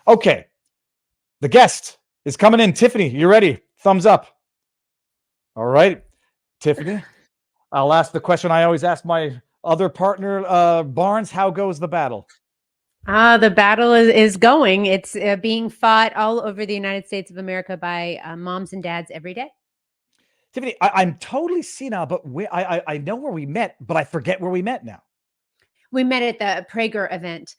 Okay. The guest is coming in. Tiffany, you ready? Thumbs up. All right. Tiffany, I'll ask the question I always ask my other partner, Barnes. How goes the battle? The battle is going. It's being fought all over the United States of America by moms and dads every day. Tiffany, I'm totally senile, but I know where we met, but I forget where we met now. We met at the Prager event.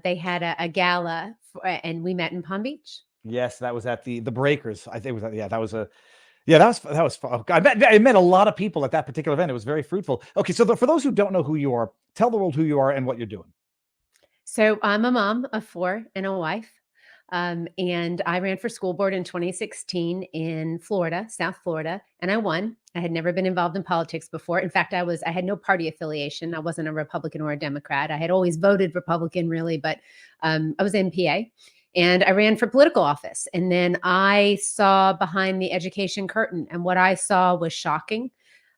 They had a gala, and we met in Palm Beach. Yes, that was at the Breakers. I think it was that was fun. I met a lot of people at that particular event. It was very fruitful. Okay, so for those who don't know who you are, tell the world who you are and what you're doing. So I'm a mom of 4 and a wife. And I ran for school board in 2016 in Florida, South Florida, and I won. I had never been involved in politics before. In fact, I had no party affiliation. I wasn't a Republican or a Democrat. I had always voted Republican, really, but I was NPA. And I ran for political office. And then I saw behind the education curtain, and what I saw was shocking.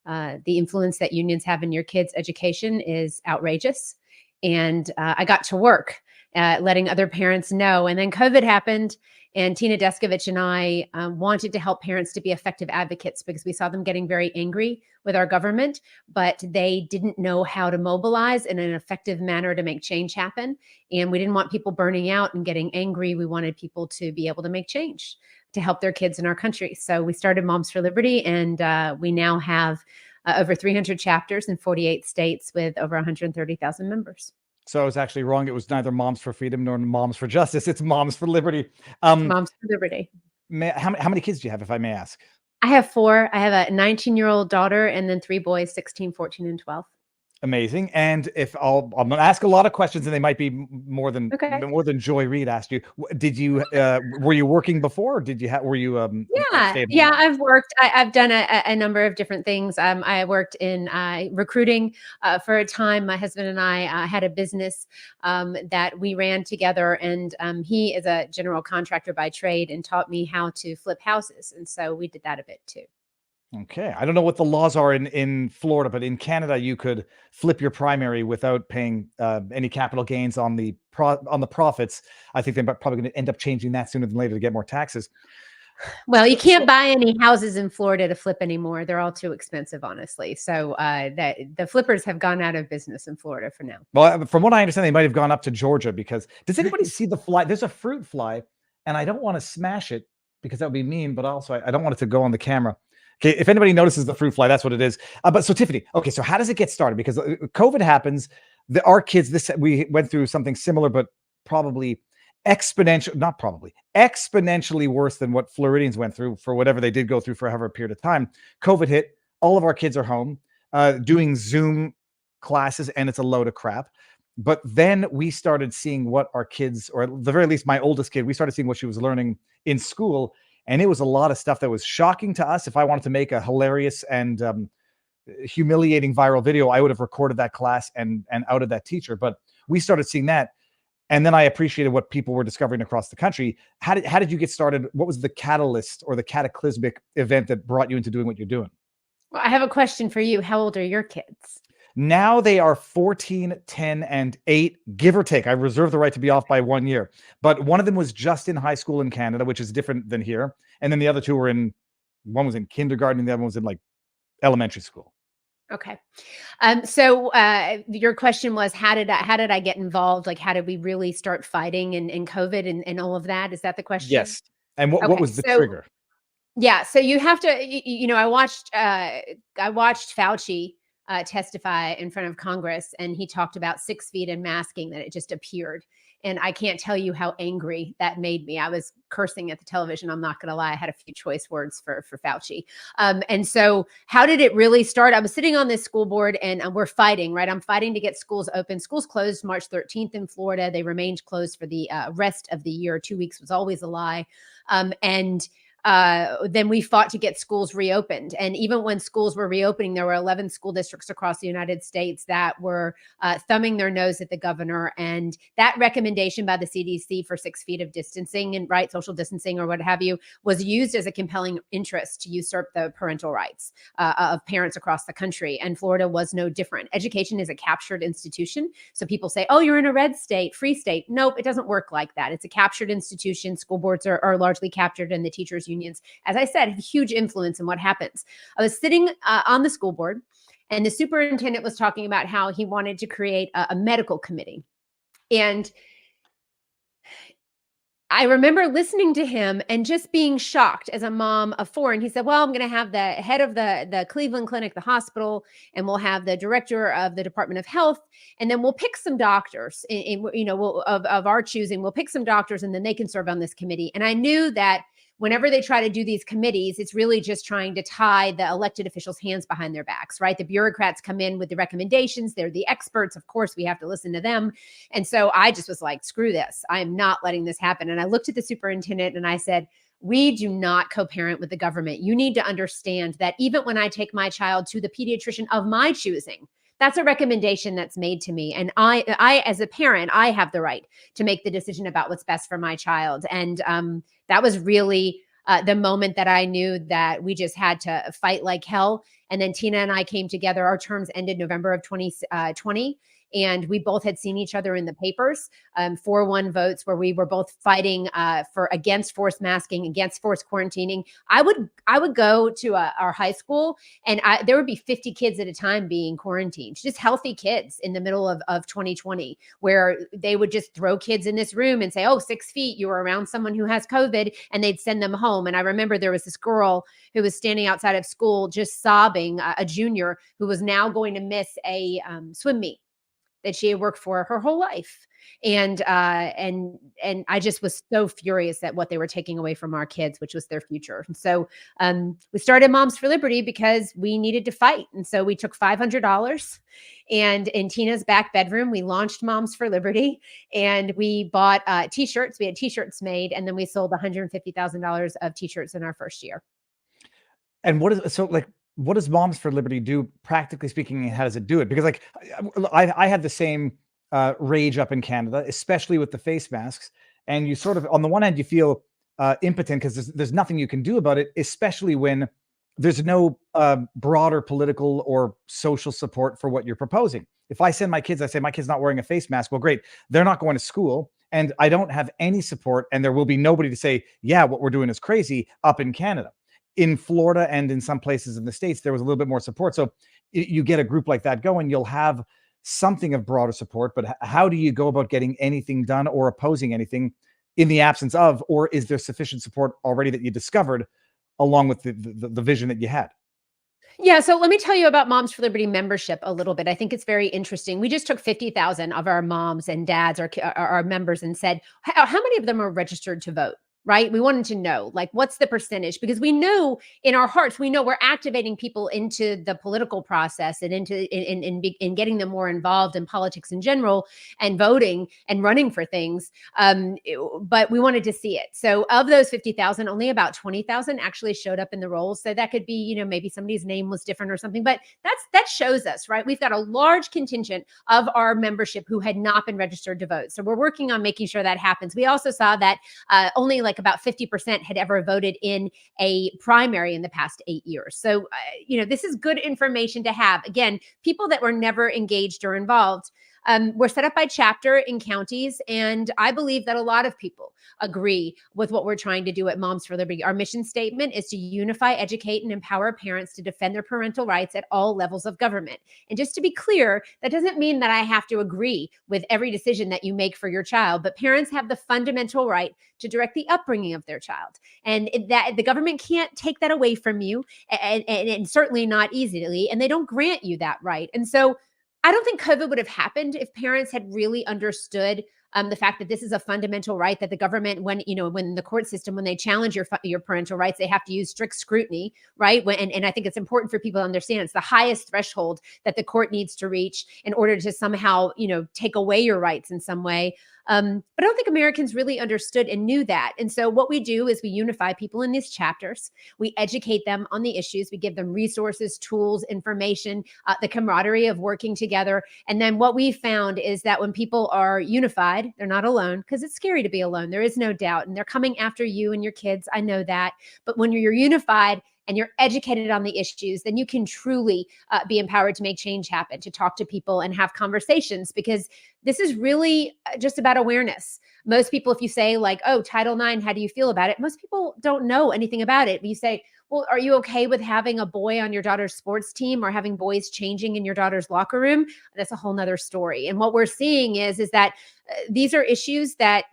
The influence that unions have in your kids' education is outrageous. And I got to work letting other parents know. And then COVID happened, and Tina Deskovich and I wanted to help parents to be effective advocates because we saw them getting very angry with our government, but they didn't know how to mobilize in an effective manner to make change happen. And we didn't want people burning out and getting angry. We wanted people to be able to make change to help their kids in our country. So we started Moms4Liberty, and we now have over 300 chapters in 48 states with over 130,000 members. So I was actually wrong. It was neither Moms for Freedom nor Moms for Justice. It's Moms4Liberty. Moms4Liberty. How many kids do you have, if I may ask? I have 4. I have a 19-year-old daughter and then 3 boys, 16, 14, and 12. Amazing. And I'm going to ask a lot of questions, and they might be more than Joy Reid asked you. Did you were you working before, or were you yeah, I've worked. I've done a number of different things. I worked in recruiting for a time. My husband and I had a business that we ran together, and he is a general contractor by trade and taught me how to flip houses, and so we did that a bit too. Okay. I don't know what the laws are in Florida, but in Canada, you could flip your primary without paying any capital gains on the profits. I think they're probably going to end up changing that sooner than later to get more taxes. Well, you can't buy any houses in Florida to flip anymore. They're all too expensive, honestly. So the flippers have gone out of business in Florida for now. Well, from what I understand, they might have gone up to Georgia because does anybody see the fly? There's a fruit fly, and I don't want to smash it because that would be mean, but also I don't want it to go on the camera. Okay, if anybody notices the fruit fly, that's what it is. But so Tiffany, okay, so how does it get started? Because COVID happens, our kids, we went through something similar, but probably exponentially worse than what Floridians went through for whatever they did go through for however a period of time. COVID hit, all of our kids are home doing Zoom classes, and it's a load of crap. But then we started seeing what our kids, or at the very least my oldest kid, we started seeing what she was learning in school. And it was a lot of stuff that was shocking to us. If I wanted to make a hilarious and humiliating viral video, I would have recorded that class and outed that teacher. But we started seeing that. And then I appreciated what people were discovering across the country. How did you get started? What was the catalyst or the cataclysmic event that brought you into doing what you're doing? Well, I have a question for you. How old are your kids? Now they are 14, 10, and 8, give or take. I reserve the right to be off by 1 year. But one of them was just in high school in Canada, which is different than here. And then the other 2 were one was in kindergarten, and the other one was in like elementary school. Okay. So your question was, how did I get involved? Like, how did we really start fighting in COVID and all of that? Is that the question? Yes. And what was the trigger? Yeah. So you have to, I watched Fauci testify in front of Congress, and he talked about 6 feet and masking, that it just appeared. And I can't tell you how angry that made me. I was cursing at the television. I'm not going to lie. I had a few choice words for Fauci. And so how did it really start? I was sitting on this school board, and we're fighting, right? I'm fighting to get schools open. Schools closed March 13th in Florida. They remained closed for the rest of the year. 2 weeks was always a lie. And then we fought to get schools reopened. And even when schools were reopening, there were 11 school districts across the United States that were thumbing their nose at the governor. And that recommendation by the CDC for 6 feet of distancing and social distancing or what have you was used as a compelling interest to usurp the parental rights of parents across the country. And Florida was no different. Education is a captured institution. So people say, oh, you're in a red state, free state. Nope, it doesn't work like that. It's a captured institution. School boards are largely captured, and the teachers' unions, as I said, have huge influence in what happens. I was sitting on the school board, and the superintendent was talking about how he wanted to create a medical committee. And I remember listening to him and just being shocked as a mom of 4. And he said, well, I'm going to have the head of the Cleveland Clinic, the hospital, and we'll have the director of the Department of Health. And then we'll pick some doctors of our choosing. We'll pick some doctors, and then they can serve on this committee. And I knew that whenever they try to do these committees, it's really just trying to tie the elected officials' hands behind their backs, right? The bureaucrats come in with the recommendations. They're the experts. Of course, we have to listen to them. And so I just was like, screw this. I am not letting this happen. And I looked at the superintendent and I said, we do not co-parent with the government. You need to understand that even when I take my child to the pediatrician of my choosing, that's a recommendation that's made to me. And I, as a parent, I have the right to make the decision about what's best for my child. And that was really the moment that I knew that we just had to fight like hell. And then Tina and I came together. Our terms ended November of 2020. And we both had seen each other in the papers, 4-1 votes where we were both fighting against forced masking, against forced quarantining. I would go to our high school, and there would be 50 kids at a time being quarantined, just healthy kids in the middle of 2020, where they would just throw kids in this room and say, oh, 6 feet, you were around someone who has COVID, and they'd send them home. And I remember there was this girl who was standing outside of school just sobbing, a junior who was now going to miss a swim meet that she had worked for her whole life. And I just was so furious at what they were taking away from our kids, which was their future. And so we started Moms for Liberty because we needed to fight. And so we took $500, and in Tina's back bedroom, we launched Moms for Liberty, and we bought t-shirts. We had t-shirts made, and then we sold $150,000 of t-shirts in our first year. And what does Moms for Liberty do, practically speaking, and how does it do it? Because I had the same rage up in Canada, especially with the face masks. And you sort of, on the one hand, you feel impotent because there's nothing you can do about it, especially when there's no broader political or social support for what you're proposing. If I send my kids, I say, my kid's not wearing a face mask. Well, great. They're not going to school. And I don't have any support. And there will be nobody to say, yeah, what we're doing is crazy up in Canada. In Florida and in some places in the States, there was a little bit more support. So you get a group like that going, you'll have something of broader support. But how do you go about getting anything done or opposing anything in the absence of, or is there sufficient support already that you discovered along with the vision that you had? Yeah. So let me tell you about Moms for Liberty membership a little bit. I think it's very interesting. We just took 50,000 of our moms and dads, our members, and said, how many of them are registered to vote? Right? We wanted to know, like, what's the percentage? Because we know in our hearts, we know we're activating people into the political process and into in getting them more involved in politics in general and voting and running for things. But we wanted to see it. So of those 50,000, only about 20,000 actually showed up in the rolls. So that could be, maybe somebody's name was different or something. But that shows us, right? We've got a large contingent of our membership who had not been registered to vote. So we're working on making sure that happens. We also saw that only like about 50% had ever voted in a primary in the past 8 years. So, this is good information to have. Again, people that were never engaged or involved. We're set up by chapter in counties, and I believe that a lot of people agree with what we're trying to do at Moms for Liberty. Our mission statement is to unify, educate, and empower parents to defend their parental rights at all levels of government. And just to be clear, that doesn't mean that I have to agree with every decision that you make for your child, but parents have the fundamental right to direct the upbringing of their child. And that the government can't take that away from you, and certainly not easily, and they don't grant you that right. And so I don't think COVID would have happened if parents had really understood the fact that this is a fundamental right that the government, when the court system, when they challenge your parental rights, they have to use strict scrutiny, right? And I think it's important for people to understand it's the highest threshold that the court needs to reach in order to somehow, take away your rights in some way. But I don't think Americans really understood and knew that. And so what we do is we unify people in these chapters. We educate them on the issues. We give them resources, tools, information, the camaraderie of working together. And then what we found is that when people are unified, they're not alone, because it's scary to be alone. There is no doubt. And they're coming after you and your kids. I know that. But when you're unified and you're educated on the issues, then you can truly be empowered to make change happen, to talk to people and have conversations, because this is really just about awareness. Most people, if you say like, oh, Title IX, how do you feel about it? Most people don't know anything about it. But you say, well, are you okay with having a boy on your daughter's sports team or having boys changing in your daughter's locker room? That's a whole nother story. And what we're seeing is that these are issues that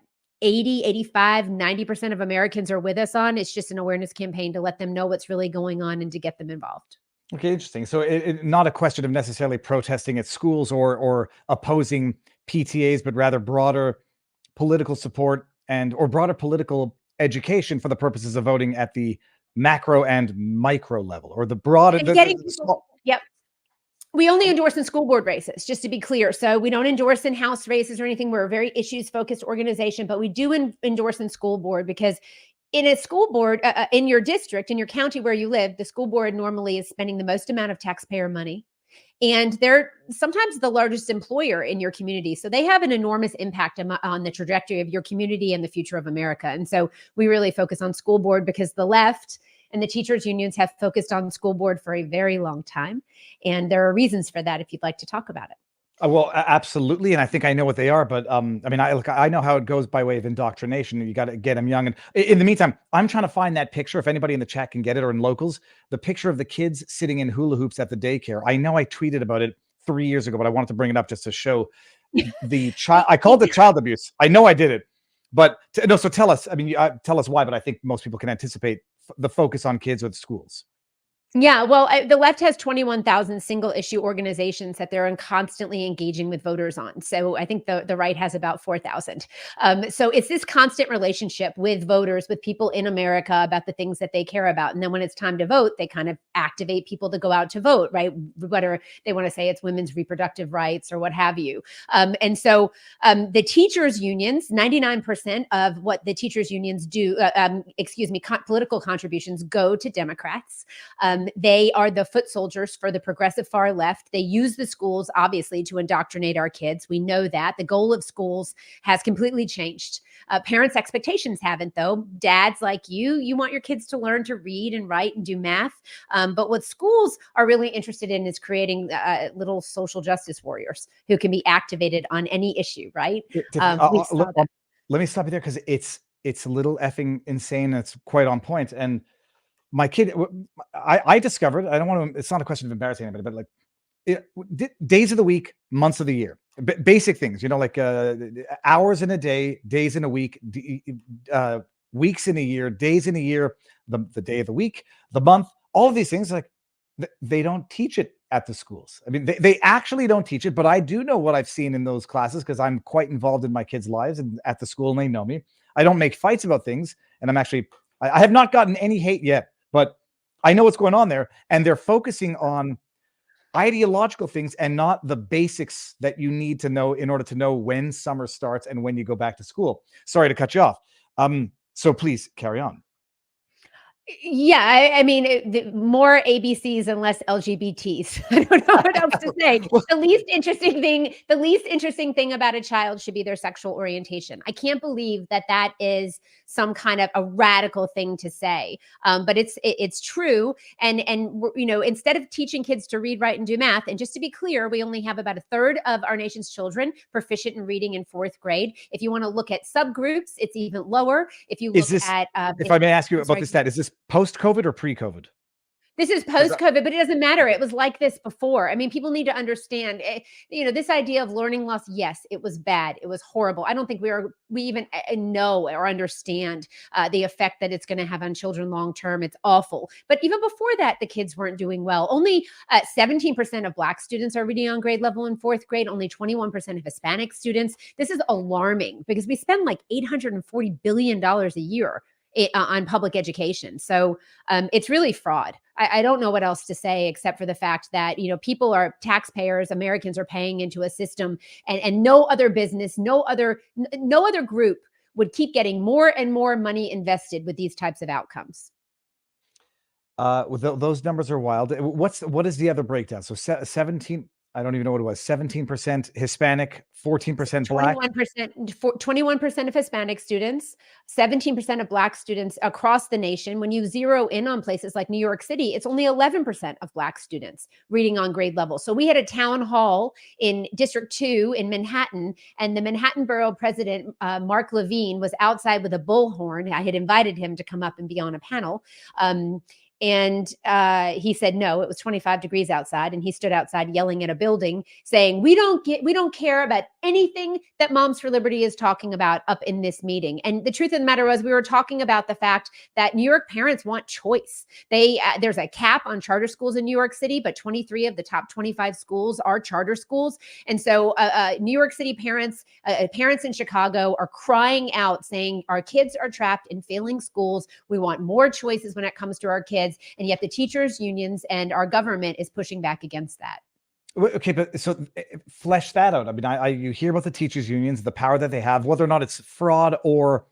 80, 85, 90% of Americans are with us on. It's just an awareness campaign to let them know what's really going on and to get them involved. Okay, interesting. So not a question of necessarily protesting at schools or opposing PTAs, but rather broader political support or broader political education for the purposes of voting at the macro and micro level, or the broader. Yep. We only endorse in school board races, just to be clear. So we don't endorse in House races or anything. We're a very issues-focused organization, but we do endorse in school board, because in a school board, in your district, in your county where you live, the school board normally is spending the most amount of taxpayer money. And they're sometimes the largest employer in your community. So they have an enormous impact on the trajectory of your community and the future of America. And so we really focus on school board because the left and the teachers unions have focused on school board for a very long time. And there are reasons for that if you'd like to talk about it. Well, absolutely. And I think I know what they are, but I mean, I know how it goes by way of indoctrination. You got to get them young. And in the meantime, I'm trying to find that picture. If anybody in the chat can get it, or in locals, the picture of the kids sitting in hula hoops at the daycare. I know I tweeted about it 3 years ago, but I wanted to bring it up just to show the child. I called it child abuse. I know I did it, but no. So tell us, I mean, tell us why, but I think most people can anticipate the focus on kids with schools. Yeah, well, the left has 21,000 single issue organizations that they're constantly engaging with voters on. So I think the right has about 4,000. So it's this constant relationship with voters, with people in America about the things that they care about. And then when it's time to vote, they kind of activate people to go out to vote, right? Whether they want to say it's women's reproductive rights or what have you. And so the teachers unions, 99% of what the teachers unions do, political contributions go to Democrats. They are the foot soldiers for the progressive far left. They use the schools, obviously, to indoctrinate our kids. We know that. The goal of schools has completely changed. Parents' expectations haven't, though. Dads like you want your kids to learn to read and write and do math. But what schools are really interested in is creating little social justice warriors who can be activated on any issue, right? Let me stop you there, because it's a little effing insane. And it's quite on point. And my kid, I discovered, I don't want to, it's not a question of embarrassing anybody, but like days of the week, months of the year, basic things, like hours in a day, days in a week, weeks in a year, days in a year, the day of the week, the month, all of these things, like they don't teach it at the schools. I mean, they actually don't teach it, but I do know what I've seen in those classes, because I'm quite involved in my kids' lives and at the school, and they know me. I don't make fights about things, and I have not gotten any hate yet. But I know what's going on there, and they're focusing on ideological things and not the basics that you need to know in order to know when summer starts and when you go back to school. Sorry to cut you off. So please carry on. Yeah, I mean, more ABCs and less LGBTs. I don't know what else to say. The least interesting thing about a child should be their sexual orientation. I can't believe that is some kind of a radical thing to say, but it's true. And instead of teaching kids to read, write, and do math, and just to be clear, we only have about a third of our nation's children proficient in reading in 4th grade. If you want to look at subgroups, it's even lower. If you look at, if I may ask you about this stat, is this post-COVID or pre-COVID? This is post-COVID, but it doesn't matter. It was like this before. I mean, people need to understand, this idea of learning loss. Yes, it was bad. It was horrible. I don't think we even know or understand the effect that it's going to have on children long-term. It's awful. But even before that, the kids weren't doing well. Only 17% of Black students are reading on grade level in fourth grade. Only 21% of Hispanic students. This is alarming because we spend like $840 billion a year on public education. So it's really fraud. I don't know what else to say except for the fact that, people are taxpayers, Americans are paying into a system, and no other business, no other group would keep getting more and more money invested with these types of outcomes. Those numbers are wild. What is the other breakdown? So 17, I don't even know what it was. 17% Hispanic, 14% Black. 21% of Hispanic students, 17% of Black students across the nation. When you zero in on places like New York City, it's only 11% of Black students reading on grade level. So we had a town hall in District 2 in Manhattan, and the Manhattan Borough President, Mark Levine, was outside with a bullhorn. I had invited him to come up and be on a panel. And he said, no, it was 25 degrees outside. And he stood outside yelling at a building saying, we don't care about anything that Moms4Liberty is talking about up in this meeting. And the truth of the matter was, we were talking about the fact that New York parents want choice. There's a cap on charter schools in New York City, but 23 of the top 25 schools are charter schools. And so New York City parents in Chicago are crying out saying, our kids are trapped in failing schools. We want more choices when it comes to our kids. And yet the teachers' unions and our government is pushing back against that. Okay, but so flesh that out. I mean, you hear about the teachers' unions, the power that they have, whether or not it's fraud or,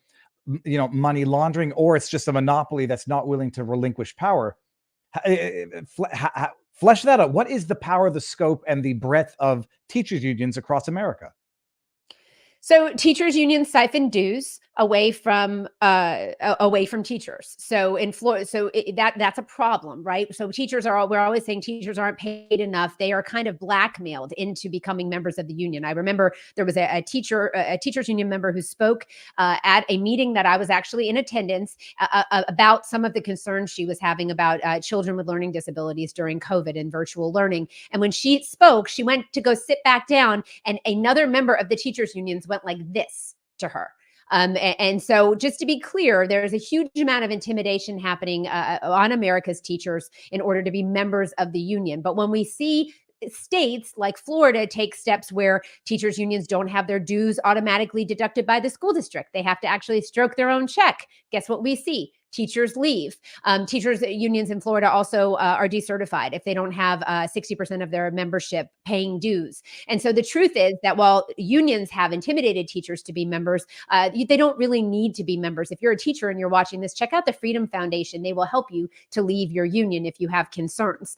money laundering, or it's just a monopoly that's not willing to relinquish power. Flesh that out. What is the power, the scope, and the breadth of teachers' unions across America? So teachers' unions siphon dues away from teachers. So in Florida, that's a problem, right? So we're always saying teachers aren't paid enough. They are kind of blackmailed into becoming members of the union. I remember there was a teachers union member who spoke at a meeting that I was actually in attendance about some of the concerns she was having about children with learning disabilities during COVID and virtual learning. And when she spoke, she went to go sit back down, and another member of the teachers unions went like this to her. And so just to be clear, there's a huge amount of intimidation happening on America's teachers in order to be members of the union. But when we see states like Florida take steps where teachers unions don't have their dues automatically deducted by the school district, they have to actually stroke their own check. Guess what we see? Teachers leave. Teachers unions in Florida also are decertified if they don't have 60% of their membership paying dues. And so the truth is that while unions have intimidated teachers to be members, they don't really need to be members. If you're a teacher and you're watching this, check out the Freedom Foundation. They will help you to leave your union if you have concerns.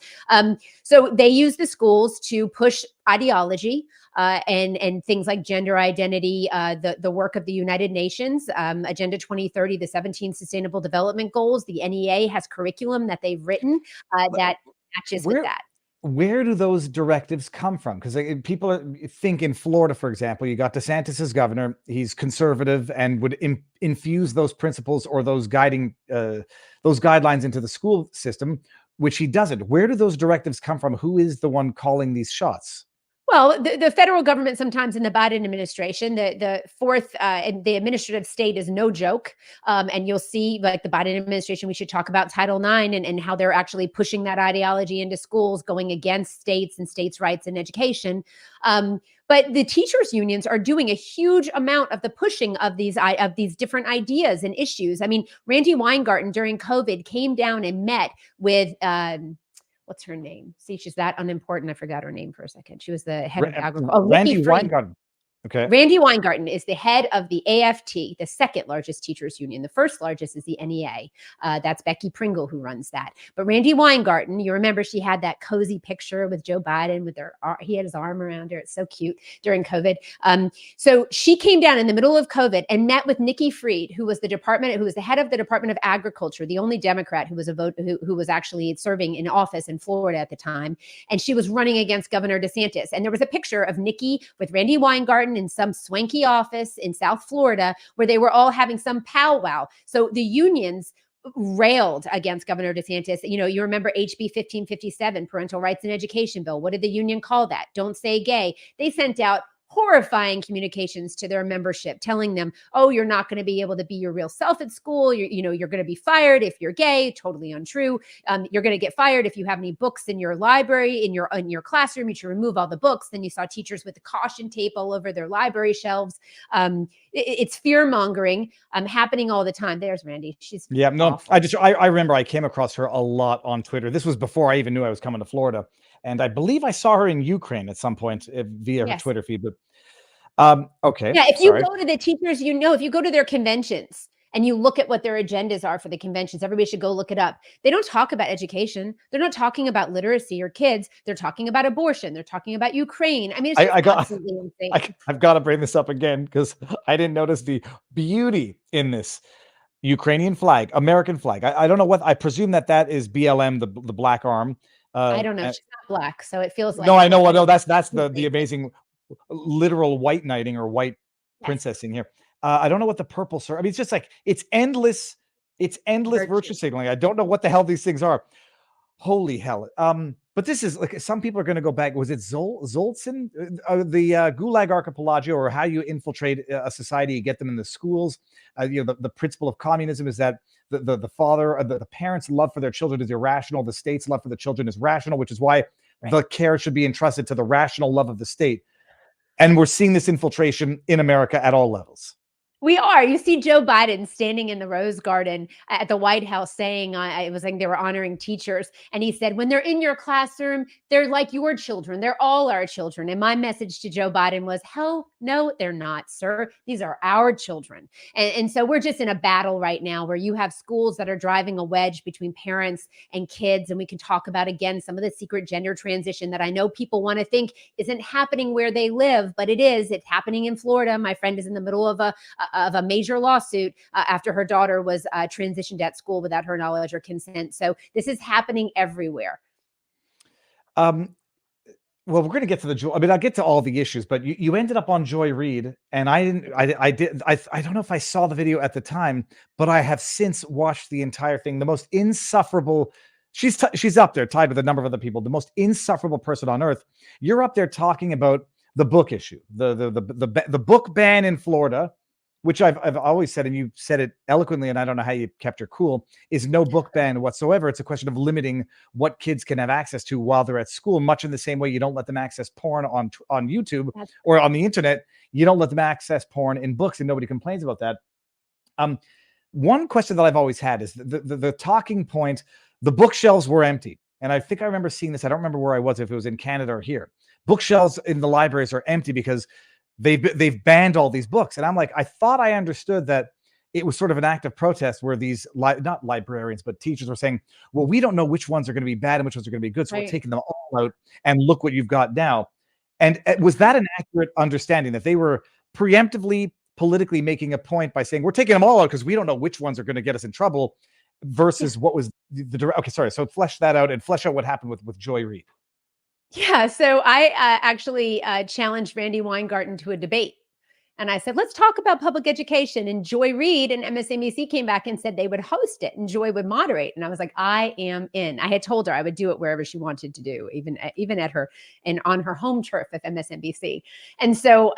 So they use the schools to push ideology and things like gender identity, the work of the United Nations, Agenda 2030, the 17 Sustainable Development Goals. The NEA has curriculum that they've written that matches with that. Where do those directives come from? Because people think in Florida, for example, you got DeSantis as governor. He's conservative and would infuse those principles or those guiding those guidelines into the school system, which he doesn't. Where do those directives come from? Who is the one calling these shots? Well, the federal government, sometimes in the Biden administration, the fourth and the administrative state is no joke. And you'll see, like the Biden administration, we should talk about Title IX and how they're actually pushing that ideology into schools, going against states and states' rights in education. But the teachers unions are doing a huge amount of the pushing of these different ideas and issues. I mean, Randy Weingarten during COVID came down and met with what's her name? See, she's that unimportant. I forgot her name for a second. She was the head of agriculture. Randy Weingarten. Okay. Randy Weingarten is the head of the AFT, the second largest teachers union. The first largest is the NEA. That's Becky Pringle who runs that. But Randy Weingarten, you remember she had that cozy picture with Joe Biden with he had his arm around her. It's so cute during COVID. So she came down in the middle of COVID and met with Nikki Fried, who was the head of the Department of Agriculture, the only Democrat who was actually serving in office in Florida at the time. And she was running against Governor DeSantis. And there was a picture of Nikki with Randy Weingarten in some swanky office in South Florida where they were all having some powwow. So the unions railed against Governor DeSantis. You know, you remember HB 1557, Parental Rights in Education Bill. What did the union call that? Don't say gay. They sent out horrifying communications to their membership telling them, oh, you're not going to be able to be your real self at school. You're going to be fired if you're gay. Totally untrue. You're going to get fired if you have any books in your library, in your classroom. You should remove all the books. Then you saw teachers with the caution tape all over their library shelves. It's fear mongering happening all the time. There's Randy. She's awful. I remember I came across her a lot on Twitter. This was before I even knew I was coming to Florida. And I believe I saw her in Ukraine at some point via her Twitter feed. But okay. Yeah, if you go to the teachers, if you go to their conventions and you look at what their agendas are for the conventions, everybody should go look it up. They don't talk about education. They're not talking about literacy or kids. They're talking about abortion. They're talking about Ukraine. I mean, it's absolutely insane. I've got to bring this up again because I didn't notice the beauty in this Ukrainian flag, American flag. I don't know what, I presume that is BLM, the black arm. I don't know. She's not black, so it feels like. No, I know. No, that's the amazing literal white knighting or white princessing here. I don't know what the purple, sir. I mean, it's just like it's endless virtue signaling. I don't know what the hell these things are. Holy hell. But this is like, some people are going to go back. Was it Zoltan, the Gulag Archipelago, or how you infiltrate a society, you get them in the schools? The principle of communism is that the father, the parents' love for their children is irrational. The state's love for the children is rational, which is why the care should be entrusted to the rational love of the state. And we're seeing this infiltration in America at all levels. We are. You see Joe Biden standing in the Rose Garden at the White House saying, it was like they were honoring teachers. And he said, when they're in your classroom, they're like your children. They're all our children. And my message to Joe Biden was, hell no, they're not, sir. These are our children. And so we're just in a battle right now where you have schools that are driving a wedge between parents and kids. And we can talk about, again, some of the secret gender transition that I know people want to think isn't happening where they live, but it is. It's happening in Florida. My friend is in the middle of a major lawsuit after her daughter was transitioned at school without her knowledge or consent. So this is happening everywhere. Well, we're going to get to I'll get to all the issues, but you ended up on Joy Reid, and I don't know if I saw the video at the time, but I have since watched the entire thing. The most insufferable, she's up there tied with a number of other people, the most insufferable person on earth. You're up there talking about the book issue, the book ban in Florida, which I've always said, and you said it eloquently, and I don't know how you kept your cool, is no book ban whatsoever. It's a question of limiting what kids can have access to while they're at school, much in the same way you don't let them access porn on YouTube or on the internet. You don't let them access porn in books, and nobody complains about that. One question that I've always had is the talking point, the bookshelves were empty. And I think I remember seeing this. I don't remember where I was, if it was in Canada or here. Bookshelves in the libraries are empty because they've banned all these books. And I'm like, I thought I understood that it was sort of an act of protest where these not librarians, but teachers were saying, well, we don't know which ones are going to be bad and which ones are going to be good. So we're taking them all out, and look what you've got now. And was that an accurate understanding, that they were preemptively politically making a point by saying, we're taking them all out because we don't know which ones are going to get us in trouble, versus what was okay, sorry. So flesh that out, and flesh out what happened with Joy Reid. Yeah, so I actually challenged Randy Weingarten to a debate. And I said, let's talk about public education. And Joy Reid and MSNBC came back and said they would host it and Joy would moderate. And I was like, I am in. I had told her I would do it wherever she wanted to do, even at her and on her home turf at MSNBC. And so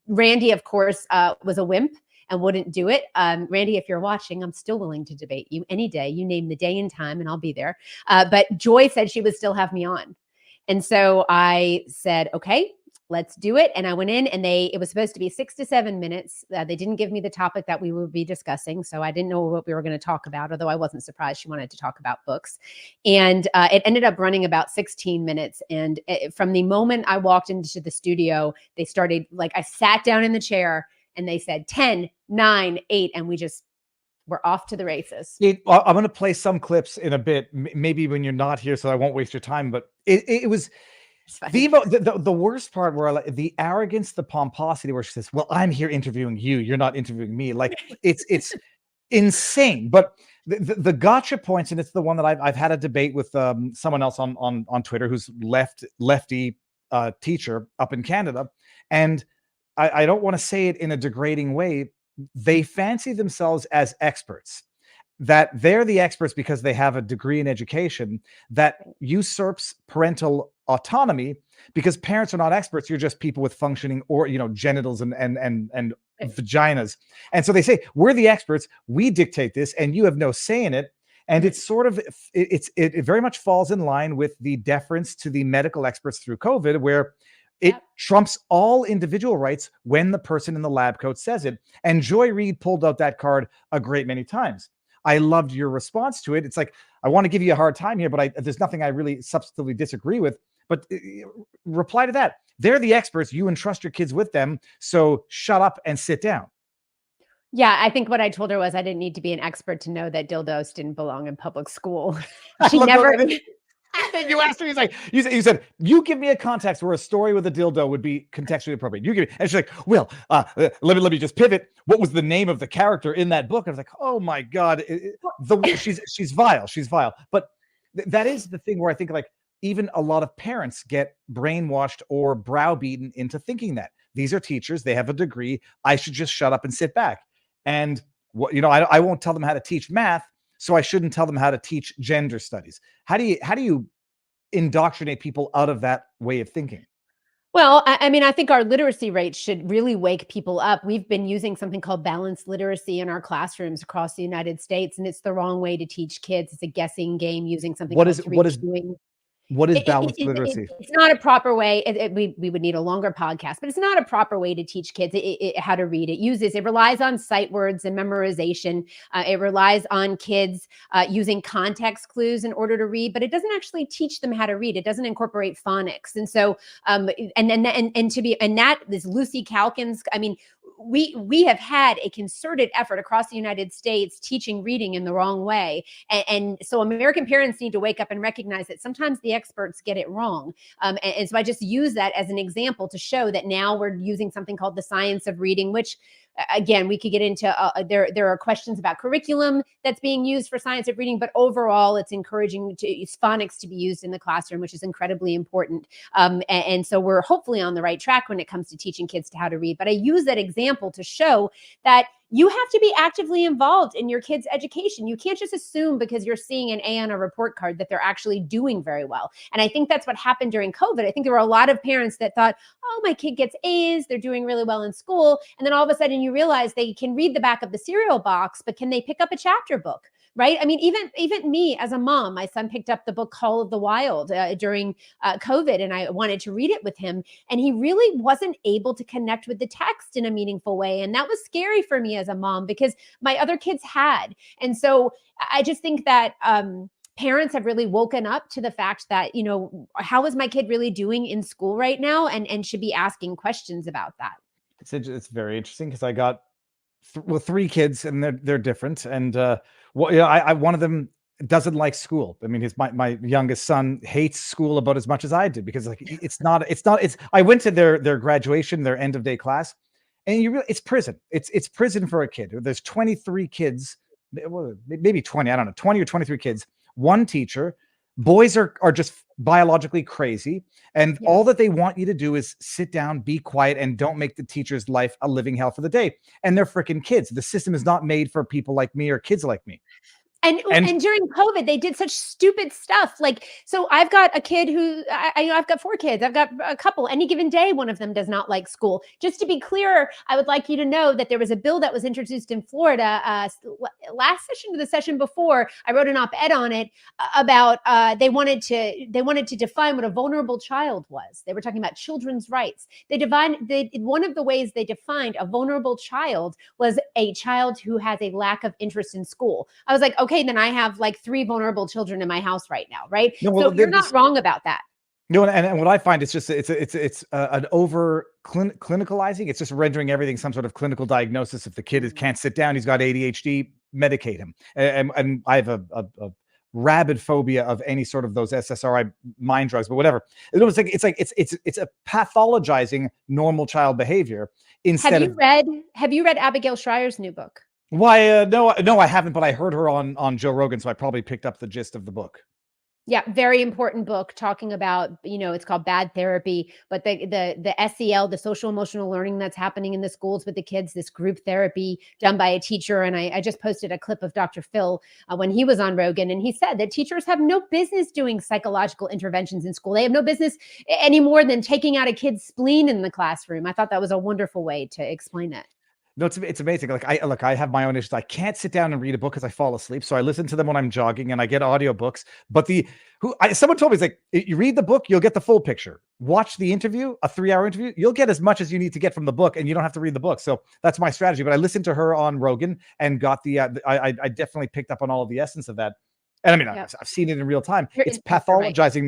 Randy, of course, was a wimp and wouldn't do it. Randy, if you're watching, I'm still willing to debate you any day. You name the day and time and I'll be there. But Joy said she would still have me on. And so I said, okay, let's do it. And I went in, and it was supposed to be 6 to 7 minutes. They didn't give me the topic that we would be discussing. So I didn't know what we were going to talk about, although I wasn't surprised she wanted to talk about books. And it ended up running about 16 minutes. And from the moment I walked into the studio, they started, like, I sat down in the chair and they said 10, 9, 8, and we're off to the races. I'm going to play some clips in a bit, maybe when you're not here, so I won't waste your time. But it was the worst part, where the arrogance, the pomposity, where she says, well, I'm here interviewing you. You're not interviewing me. Like, it's insane. But the gotcha points, and it's the one that I've had a debate with someone else on Twitter who's lefty teacher up in Canada. And I don't want to say it in a degrading way. They fancy themselves as experts. that they're the experts because they have a degree in education that usurps parental autonomy, because parents are not experts. You're just people with functioning, or genitals and vaginas. And so they say, we're the experts, we dictate this, and you have no say in it. And it's sort of, it very much falls in line with the deference to the medical experts through COVID, where it trumps all individual rights when the person in the lab coat says it. And Joy Reid pulled out that card a great many times. I loved your response to it. It's like, I want to give you a hard time here, but there's nothing I really substantively disagree with. But reply to that. They're the experts. You entrust your kids with them. So shut up and sit down. Yeah, I think what I told her was I didn't need to be an expert to know that dildos didn't belong in public school. She never. And you asked her, you said, you give me a context where a story with a dildo would be contextually appropriate. You give me, and she's like, well, let me just pivot. What was the name of the character in that book? I was like, oh my God, she's vile. She's vile. But that is the thing where I think, like, even a lot of parents get brainwashed or browbeaten into thinking that these are teachers, they have a degree, I should just shut up and sit back. And I won't tell them how to teach math, so I shouldn't tell them how to teach gender studies. How do you indoctrinate people out of that way of thinking? Well, I mean, I think our literacy rates should really wake people up. We've been using something called balanced literacy in our classrooms across the United States, and it's the wrong way to teach kids. It's a guessing game using something called doing. What is balanced literacy? It's not a proper way. We would need a longer podcast, but it's not a proper way to teach kids how to read. It relies on sight words and memorization. It relies on kids using context clues in order to read, but it doesn't actually teach them how to read. It doesn't incorporate phonics. And so, this Lucy Calkins, I mean, we have had a concerted effort across the United States teaching reading in the wrong way. And so American parents need to wake up and recognize that sometimes the experts get it wrong. And so I just use that as an example to show that now we're using something called the science of reading, which again, we could get into, there are questions about curriculum that's being used for science of reading, but overall it's encouraging phonics to be used in the classroom, which is incredibly important. And so we're hopefully on the right track when it comes to teaching kids how to read. But I use that example to show that you have to be actively involved in your kids' education. You can't just assume because you're seeing an A on a report card that they're actually doing very well. And I think that's what happened during COVID. I think there were a lot of parents that thought, oh, my kid gets A's, they're doing really well in school. And then all of a sudden you realize they can read the back of the cereal box, but can they pick up a chapter book? Right? I mean, even me as a mom, my son picked up the book Call of the Wild during COVID, and I wanted to read it with him. And he really wasn't able to connect with the text in a meaningful way. And that was scary for me as a mom because my other kids had. And so I just think that parents have really woken up to the fact that, how is my kid really doing in school right now? And should be asking questions about that. It's very interesting because I got three kids and they're different. And one of them doesn't like school. I mean, my youngest son hates school about as much as I do because I went to their graduation, their end of day class, and it's prison. It's prison for a kid. There's 23 kids, maybe 20, I don't know, 20 or 23 kids, one teacher. Boys are just biologically crazy. And all that they want you to do is sit down, be quiet, and don't make the teacher's life a living hell for the day. And they're freaking kids. The system is not made for people like me or kids like me. And during COVID, they did such stupid stuff. So I've got a kid who I've got 4 kids. I've got a couple. Any given day, one of them does not like school. Just to be clear, I would like you to know that there was a bill that was introduced in Florida last session to the session before. I wrote an op-ed on it about they wanted to define what a vulnerable child was. They were talking about children's rights. One of the ways they defined a vulnerable child was a child who has a lack of interest in school. I was like, okay, then I have 3 vulnerable children in my house right now, right? No, well, so you're not wrong about that. No, and what I find is just it's an over clinicalizing. It's just rendering everything some sort of clinical diagnosis. If the kid can't sit down, he's got ADHD, medicate him. And I have a rabid phobia of any sort of those SSRI mind drugs, but whatever. It's a pathologizing normal child behavior instead Have you read Abigail Schreier's new book? Why? No, I haven't, but I heard her on Joe Rogan, so I probably picked up the gist of the book. Yeah, very important book talking about, it's called Bad Therapy, but the SEL, the social emotional learning that's happening in the schools with the kids, this group therapy done by a teacher. And I just posted a clip of Dr. Phil when he was on Rogan, and he said that teachers have no business doing psychological interventions in school. They have no business any more than taking out a kid's spleen in the classroom. I thought that was a wonderful way to explain it. No, it's amazing. Like I have my own issues. I can't sit down and read a book because I fall asleep. So I listen to them when I'm jogging, and I get audiobooks. But someone told me, it's like, you read the book, you'll get the full picture. Watch the interview, a 3-hour interview, you'll get as much as you need to get from the book, and you don't have to read the book. So that's my strategy. But I listened to her on Rogan and got I definitely picked up on all of the essence of that. And I mean, Yep. I've seen it in real time. You're It's right. pathologizing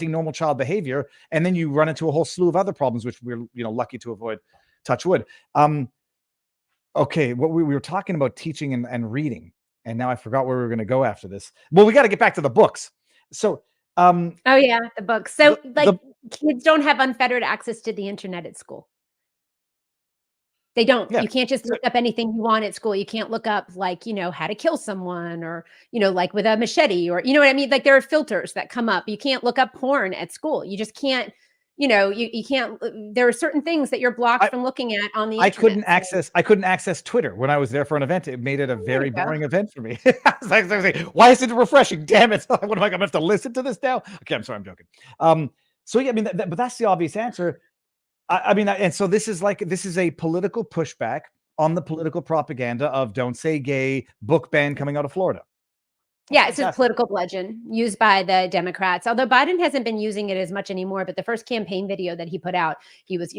normal child behavior, and then you run into a whole slew of other problems, which we're lucky to avoid. Touch wood. Okay, what we were talking about teaching and reading, and now I forgot where we were going to go after this. Well, we got to get back to the books. So, Oh yeah, the books. So the kids don't have unfettered access to the internet at school. They don't. yeah, You can't just so look up anything you want at school. You can't look up how to kill someone, or, like with a machete, or, you know what I mean? Like, there are filters that come up. You can't look up porn at school. You just can't, you can't, there are certain things that you're blocked I from looking at on the I internet. I couldn't access Twitter when I was there for an event. It made it a There very you go. boring event for me. I was like, why isn't it refreshing? Damn it! What am I going to have to listen to this now? Okay, I'm sorry, I'm joking. So yeah, I mean, but that's the obvious answer. I mean, and so this is a political pushback on the political propaganda of "Don't Say Gay" book ban coming out of Florida. That's Yeah, it's a fantastic. political bludgeon used by the Democrats, although Biden hasn't been using it as much anymore. But the first campaign video that he put out, he was,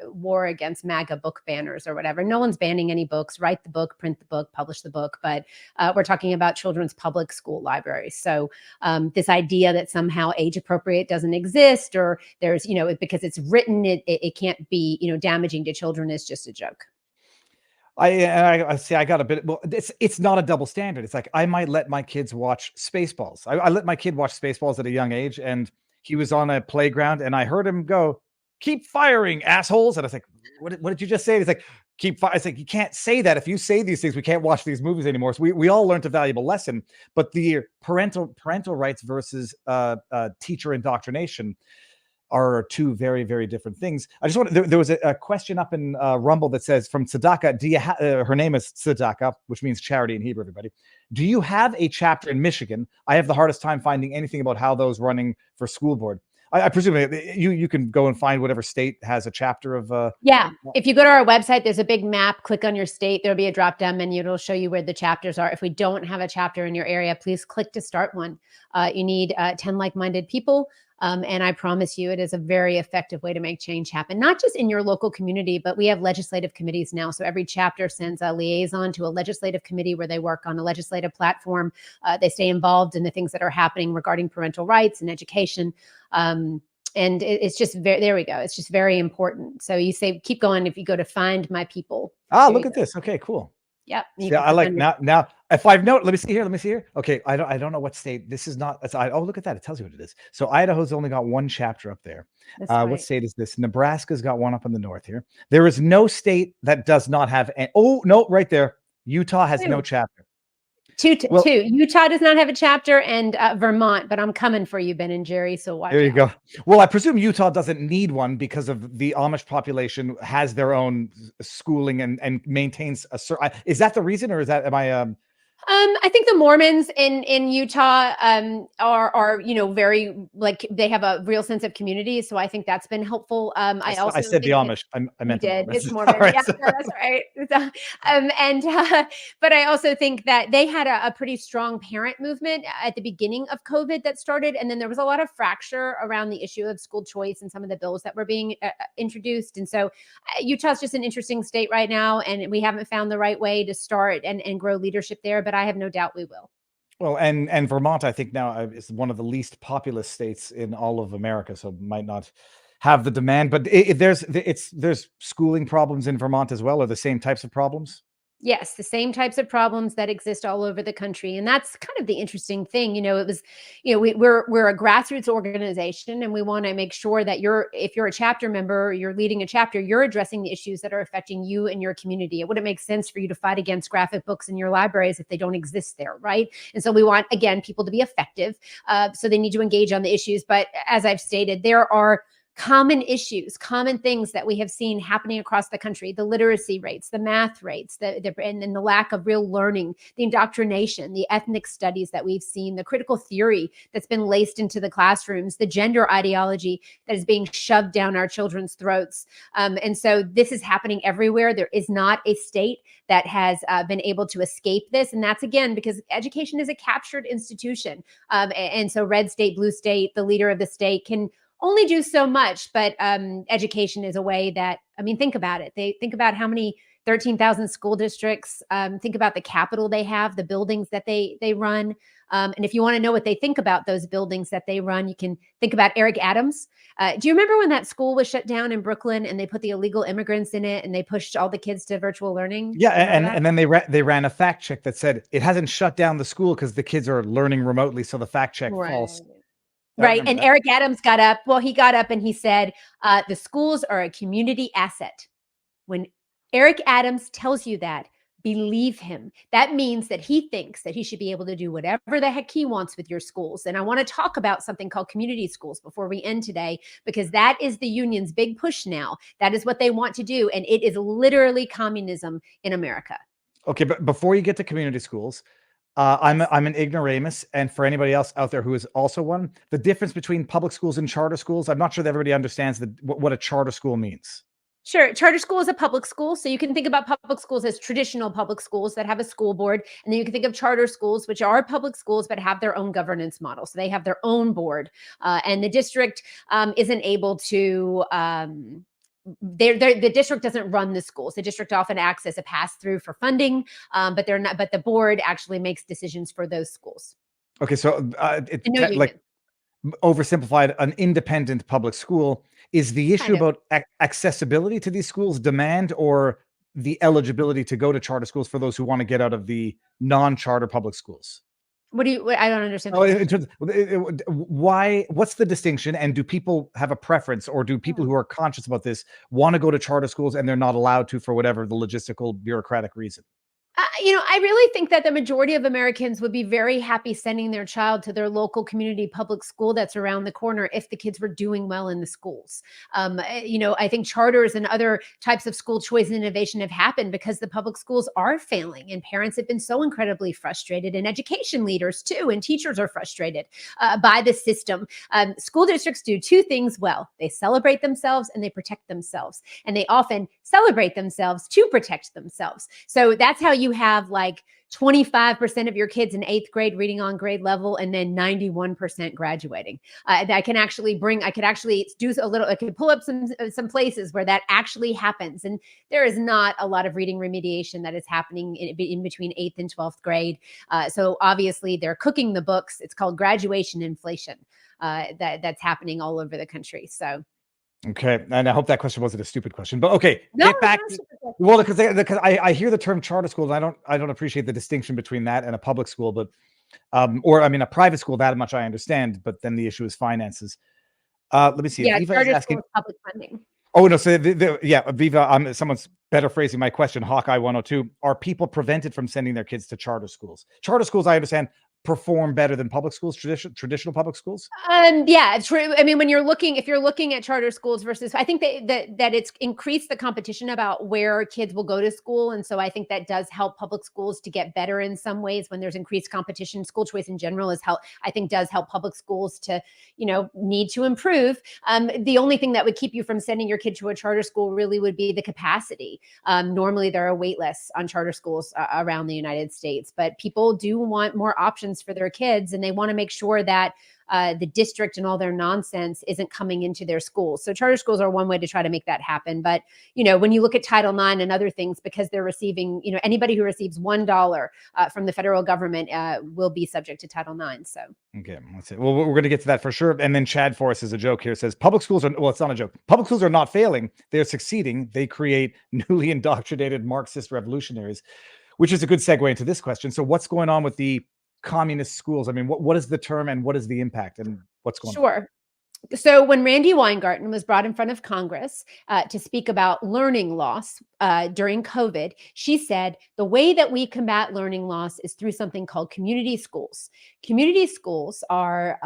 war against MAGA book banners or whatever. No one's banning any books. Write the book, print the book, publish the book. But we're talking about children's public school libraries. So this idea that somehow age appropriate doesn't exist, or there's, because it's written, it can't be, damaging to children, is just a joke. I see. I got a bit. Well, it's not a double standard. It's like I might let my kids watch Spaceballs. I let my kid watch Spaceballs at a young age, and he was on a playground, and I heard him go, "Keep firing, assholes!" And I was like, "What did you just say?" He's like, "Keep fire." It's like, you can't say that. If you say these things, we can't watch these movies anymore. So we all learned a valuable lesson. But the parental rights versus teacher indoctrination are two very, very different things. I just want there was a question up in Rumble that says, from Tzedakah, her name is Tzedakah, which means charity in Hebrew, everybody. Do you have a chapter in Michigan? I have the hardest time finding anything about how those running for school board. I presume you can go and find whatever state has a chapter of. Yeah. If you go to our website, there's a big map. Click on your state. There'll be a drop down menu. It'll show you where the chapters are. If we don't have a chapter in your area, please click to start one. You need 10 like-minded people. And I promise you, it is a very effective way to make change happen, not just in your local community, but we have legislative committees now. So every chapter sends a liaison to a legislative committee where they work on a legislative platform. They stay involved in the things that are happening regarding parental rights and education. And it's just there we go. It's just very important. So you say, keep going. If you go to find my people. Look at this. Okay, cool. Yep. Yeah, I like now. If I've noted, let me see here. Okay, I don't know what state this is. Not. Oh, look at that. It tells you what it is. So Idaho's only got one chapter up there. Right. What state is this? Nebraska's got one up in the north here. There is no state that does not have. Oh no, right there. Utah has no chapter. Two. Utah does not have a chapter, and Vermont. But I'm coming for you, Ben and Jerry. So watch. There you go. Well, I presume Utah doesn't need one because of the Amish population has their own schooling and maintains a certain. Is that the reason, or is that I think the Mormons in Utah are very, like, they have a real sense of community, so I think that's been helpful. I said the Amish. I meant did. Mormons. It's Mormon. Right. Yeah, no, that's right. But I also think that they had a pretty strong parent movement at the beginning of COVID that started, and then there was a lot of fracture around the issue of school choice and some of the bills that were being introduced. And so Utah's just an interesting state right now, and we haven't found the right way to start and grow leadership there. But I have no doubt we will. Well, and Vermont, I think now is one of the least populous states in all of America, so might not have the demand. But there's schooling problems in Vermont as well, or the same types of problems. Yes, the same types of problems that exist all over the country. And that's kind of the interesting thing. It was, we're a grassroots organization, and we want to make sure that if you're a chapter member, or you're leading a chapter, you're addressing the issues that are affecting you and your community. It wouldn't make sense for you to fight against graphic books in your libraries if they don't exist there, right? And so we want, again, people to be effective. So they need to engage on the issues. But as I've stated, there are common issues, common things that we have seen happening across the country: the literacy rates, the math rates, and the lack of real learning, the indoctrination, the ethnic studies that we've seen, the critical theory that's been laced into the classrooms, the gender ideology that is being shoved down our children's throats. And so this is happening everywhere. There is not a state that has been able to escape this. And that's, again, because education is a captured institution. And so red state, blue state, the leader of the state can only do so much, but education is a way that, think about it. Think about how many 13,000 school districts, think about the capital they have, the buildings that they run. And if you want to know what they think about those buildings that they run, you can think about Eric Adams. Do you remember when that school was shut down in Brooklyn and they put the illegal immigrants in it and they pushed all the kids to virtual learning? Yeah, and then they ran a fact check that said it hasn't shut down the school because the kids are learning remotely, so the fact check false. Right. And Eric Adams got up. Well, he got up and he said, the schools are a community asset. When Eric Adams tells you that, believe him. That means that he thinks that he should be able to do whatever the heck he wants with your schools. And I want to talk about something called community schools before we end today, because that is the union's big push now. That is what they want to do. And it is literally communism in America. Okay, but before you get to community schools, I'm an ignoramus, and for anybody else out there who is also one, the difference between public schools and charter schools, I'm not sure that everybody understands what a charter school means. Sure. Charter school is a public school. So you can think about public schools as traditional public schools that have a school board. And then you can think of charter schools, which are public schools, but have their own governance model. So they have their own board. And the district isn't able to... the district doesn't run the schools. The district often acts as a pass-through for funding, but they're not. But the board actually makes decisions for those schools. Okay, so oversimplified, an independent public school is the issue about accessibility to these schools, demand, or the eligibility to go to charter schools for those who want to get out of the non-charter public schools. I don't understand. What's the distinction? And do people have a preference, or do people who are conscious about this want to go to charter schools and they're not allowed to for whatever the logistical bureaucratic reason? I really think that the majority of Americans would be very happy sending their child to their local community public school that's around the corner if the kids were doing well in the schools. I think charters and other types of school choice and innovation have happened because the public schools are failing, and parents have been so incredibly frustrated, and education leaders too, and teachers are frustrated by the system. School districts do two things well. They celebrate themselves and they protect themselves, and they often celebrate themselves to protect themselves. So that's how you have like 25% of your kids in 8th grade reading on grade level, and then 91% graduating. I could actually pull up some places where that actually happens. And there is not a lot of reading remediation that is happening in between 8th and 12th grade. So obviously they're cooking the books. It's called graduation inflation that's happening all over the country. So. Okay, and I hope that question wasn't a stupid question, but okay, get back. Well, because I hear the term charter schools, and I don't appreciate the distinction between that and a public school, but a private school, that much I understand, but then the issue is finances. Let me see. Yeah, Viva charter is asking, school is public funding. Oh no, so Viva, someone's better phrasing my question. Hawkeye 102: are people prevented from sending their kids to charter schools? Charter schools, I understand, perform better than public schools, traditional public schools? Yeah, it's true. I mean, if you're looking at charter schools versus, I think that it's increased the competition about where kids will go to school. And so I think that does help public schools to get better in some ways when there's increased competition. School choice in general does help public schools to, need to improve. The only thing that would keep you from sending your kid to a charter school really would be the capacity. Normally there are wait lists on charter schools around the United States, but people do want more options options for their kids, and they want to make sure that the district and all their nonsense isn't coming into their schools. So charter schools are one way to try to make that happen. But, when you look at Title IX and other things, because they're receiving, anybody who receives $1 from the federal government will be subject to Title IX. So. Okay, that's it. Well, we're going to get to that for sure. And then Chad Forrest is a joke here. Says public schools are, well, it's not a joke. Public schools are not failing. They're succeeding. They create newly indoctrinated Marxist revolutionaries, which is a good segue into this question. So what's going on with the communist schools? I mean, what is the term and what is the impact and what's going on? Sure. So when Randi Weingarten was brought in front of Congress to speak about learning loss during COVID, she said the way that we combat learning loss is through something called community schools. Community schools are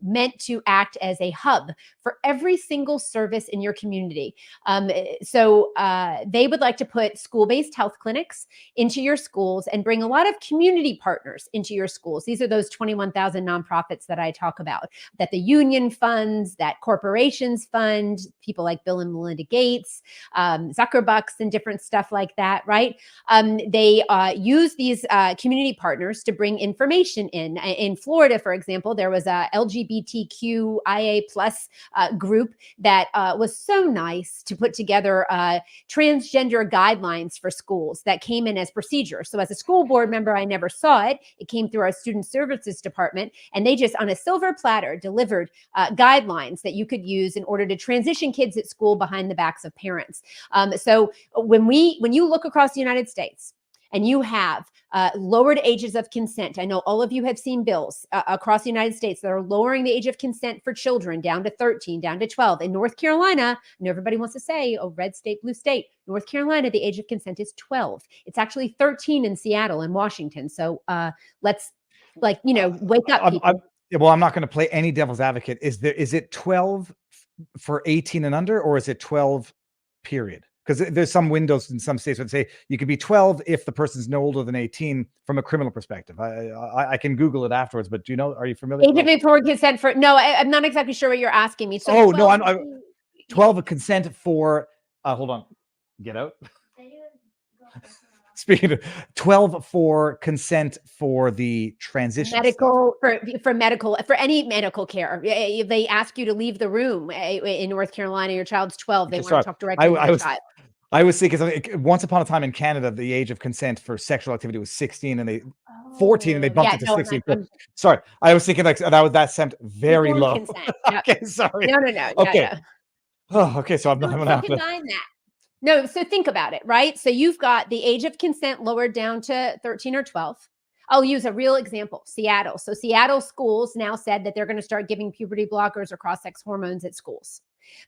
meant to act as a hub for every single service in your community. So they would like to put school-based health clinics into your schools and bring a lot of community partners into your schools. These are those 21,000 nonprofits that I talk about, that the union funds, that corporations fund, people like Bill and Melinda Gates, Zuckerbucks, and different stuff like that, right? They use these community partners to bring information in. In Florida, for example, there was a LGBTQIA plus group that was so nice to put together transgender guidelines for schools that came in as procedure. So as a school board member, I never saw it. It came through our student services department, and they just on a silver platter delivered guidelines that you could use in order to transition kids at school behind the backs of parents. So when you look across the United States and you have lowered ages of consent, I know all of you have seen bills across the United States that are lowering the age of consent for children down to 13, down to 12. In North Carolina, I know everybody wants to say, oh, red state, blue state. North Carolina, the age of consent is 12. It's actually 13 in Seattle and Washington. So let's wake up, people. Well, I'm not going to play any devil's advocate. Is it 12 for 18 and under, or is it 12 period? Because there's some windows in some states that say you could be 12 if the person's no older than 18 from a criminal perspective. I can Google it afterwards, but are you familiar? Age of informed consent for, no, I'm not exactly sure what you're asking me. So no, I'm 12 of consent for, hold on, get out. Speaking of 12 for consent for the transition medical stuff. for any medical care. If they ask you to leave the room in North Carolina, your child's 12, they want to talk directly to your child. I was thinking, once upon a time in Canada, the age of consent for sexual activity was 16 and 14 and they bumped it to 16. Sorry. I was thinking like that seemed very low. Consent. Okay, sorry. No. Okay. Oh, okay. So I'm not going to have to. That. No, so think about it, right? So you've got the age of consent lowered down to 13 or 12. I'll use a real example, Seattle. So Seattle schools now said that they're going to start giving puberty blockers or cross-sex hormones at schools.